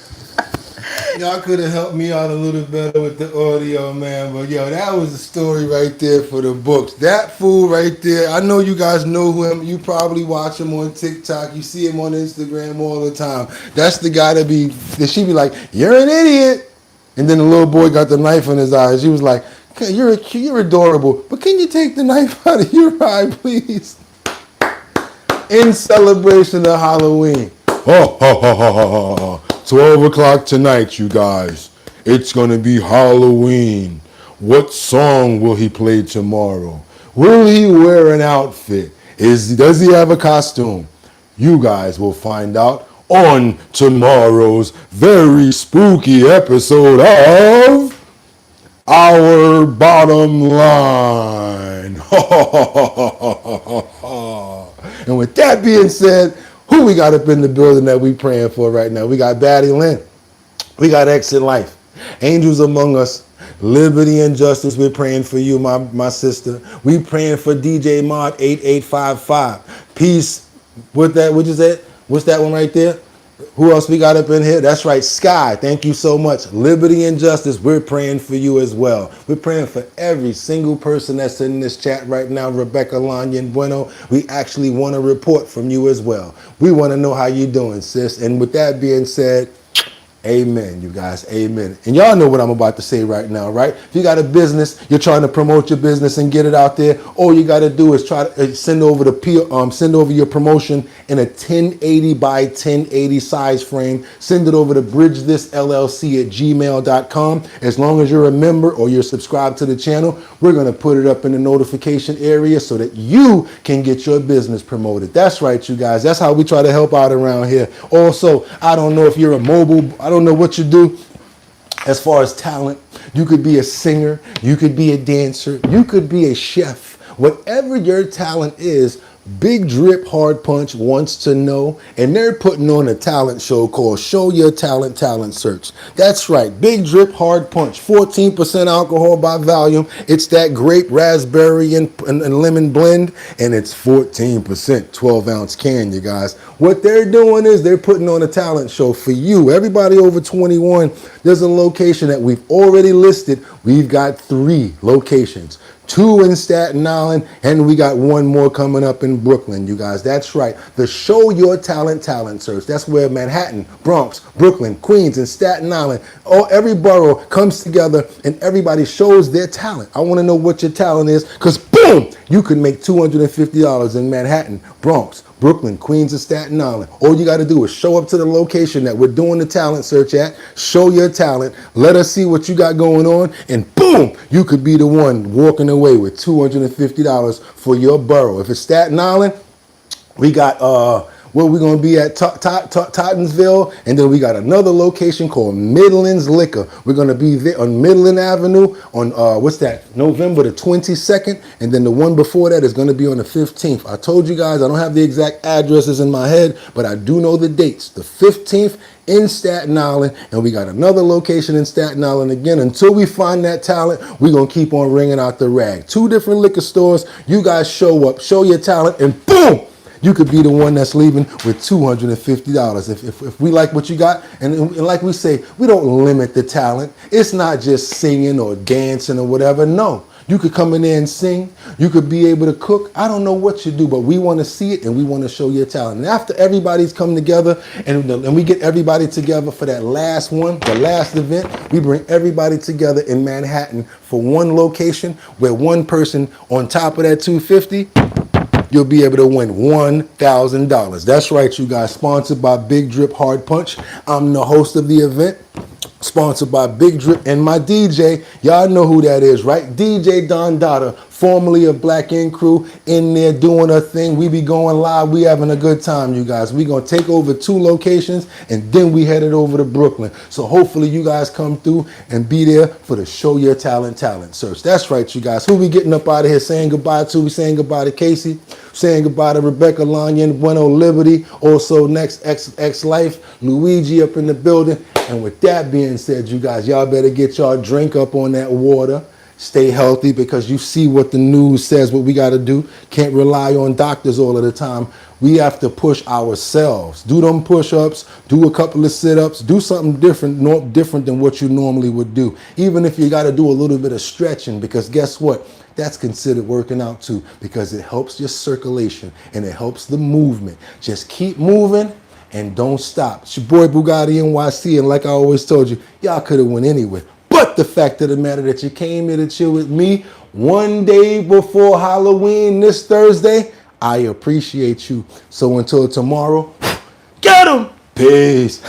Y'all could have helped me out a little better with the audio, man. But yo, that was the story right there for the books. That fool right there, I know you guys know him. You probably watch him on TikTok. You see him on Instagram all the time. That's the guy that she be like, you're an idiot. And then the little boy got the knife in his eye. She was like, okay, you're adorable, but can you take the knife out of your eye, please? In celebration of Halloween. Oh, 12 o'clock tonight, you guys. It's going to be Halloween. What song will he play tomorrow? Will he wear an outfit? Does he have a costume? You guys will find out on tomorrow's very spooky episode of Our Bottom Line. And with that being said, who we got up in the building that we praying for right now? We got Batty Lynn. We got Exit Life. Angels Among Us. Liberty and Justice. We're praying for you, my sister. We praying for DJ Mod 8855. Peace. What you said? What's that one right there? Who else we got up in here? That's right, Sky. Thank you so much. Liberty and Justice, we're praying for you as well. We're praying for every single person that's in this chat right now. Rebecca Lanyan Bueno, we actually want a report from you as well. We want to know how you doing, sis. And with that being said, amen, you guys, amen. And y'all know what I'm about to say right now, right? If you got a business, you're trying to promote your business and get it out there, all you got to do is try to send over your promotion in a 1080 by 1080 size frame. Send it over to bridgethisllc@gmail.com. As long as you're a member or you're subscribed to the channel, we're going to put it up in the notification area so that you can get your business promoted. That's right, you guys. That's how we try to help out around here. Also, I don't know if you're a mobile, I don't know what you do as far as talent. You could be a singer, you could be a dancer, you could be a chef. Whatever your talent is, Big Drip Hard Punch wants to know, and they're putting on a talent show called Show Your Talent Talent Search. That's right, Big Drip Hard Punch, 14% alcohol by volume. It's that grape, raspberry, and lemon blend, and it's 14%, 12-ounce can, you guys. What they're doing is they're putting on a talent show for you. Everybody over 21, there's a location that we've already listed. We've got 3 locations. 2 in Staten Island, and we got 1 more coming up in Brooklyn, you guys. That's right. The Show Your Talent Talent Search. That's where Manhattan, Bronx, Brooklyn, Queens, and Staten Island, every borough comes together and everybody shows their talent. I want to know what your talent is because, boom, you could make $250 in Manhattan, Bronx, Brooklyn, Queens, and Staten Island. All you got to do is show up to the location that we're doing the talent search at, show your talent, let us see what you got going on, and boom, you could be the one walking away with $250 for your borough. If it's Staten Island, we got where we're going to be at Tottenville, and then we got another location called Midlands Liquor. We're going to be there on Midland Avenue on November the 22nd, and then the one before that is going to be on the 15th. I told you guys I don't have the exact addresses in my head, but I do know the dates. The 15th in Staten Island, and we got another location in Staten Island again. Until we find that talent, we're going to keep on ringing out the rag. 2 different liquor stores. You guys show up, show your talent, and boom, you could be the one that's leaving with $250. If we like what you got, and like we say, we don't limit the talent. It's not just singing or dancing or whatever. No, You could come in there and sing. You could be able to cook. I don't know what you do, but we want to see it and we want to show your talent. And after everybody's come together and we get everybody together for that last one, the last event, we bring everybody together in Manhattan for one location where one person on top of that 250, you'll be able to win $1,000. That's right, you guys. Sponsored by Big Drip Hard Punch. I'm the host of the event. Sponsored by Big Drip and my DJ. Y'all know who that is, right? DJ Don Dada, formerly of Black Ink Crew, in there doing her thing. We be going live. We having a good time, you guys. We gonna take over 2 locations and then we headed over to Brooklyn. So hopefully you guys come through and be there for the Show Your Talent search. That's right, you guys. Who we getting up out of here saying goodbye to? We saying goodbye to Casey. Saying goodbye to Rebecca Lanyon, Bueno Liberty, also next X-Life, Luigi up in the building. And with that being said, you guys, y'all better get y'all drink up on that water. Stay healthy because you see what the news says, what we got to do. Can't rely on doctors all of the time. We have to push ourselves. Do them push-ups, do a couple of sit-ups, do something different than what you normally would do. Even if you got to do a little bit of stretching, because guess what? That's considered working out too, because it helps your circulation and it helps the movement. Just keep moving and don't stop. It's your boy Bugatti NYC, and like I always told you, y'all could have went anywhere. But the fact of the matter that you came here to chill with me one day before Halloween this Thursday, I appreciate you. So until tomorrow, get 'em! Peace.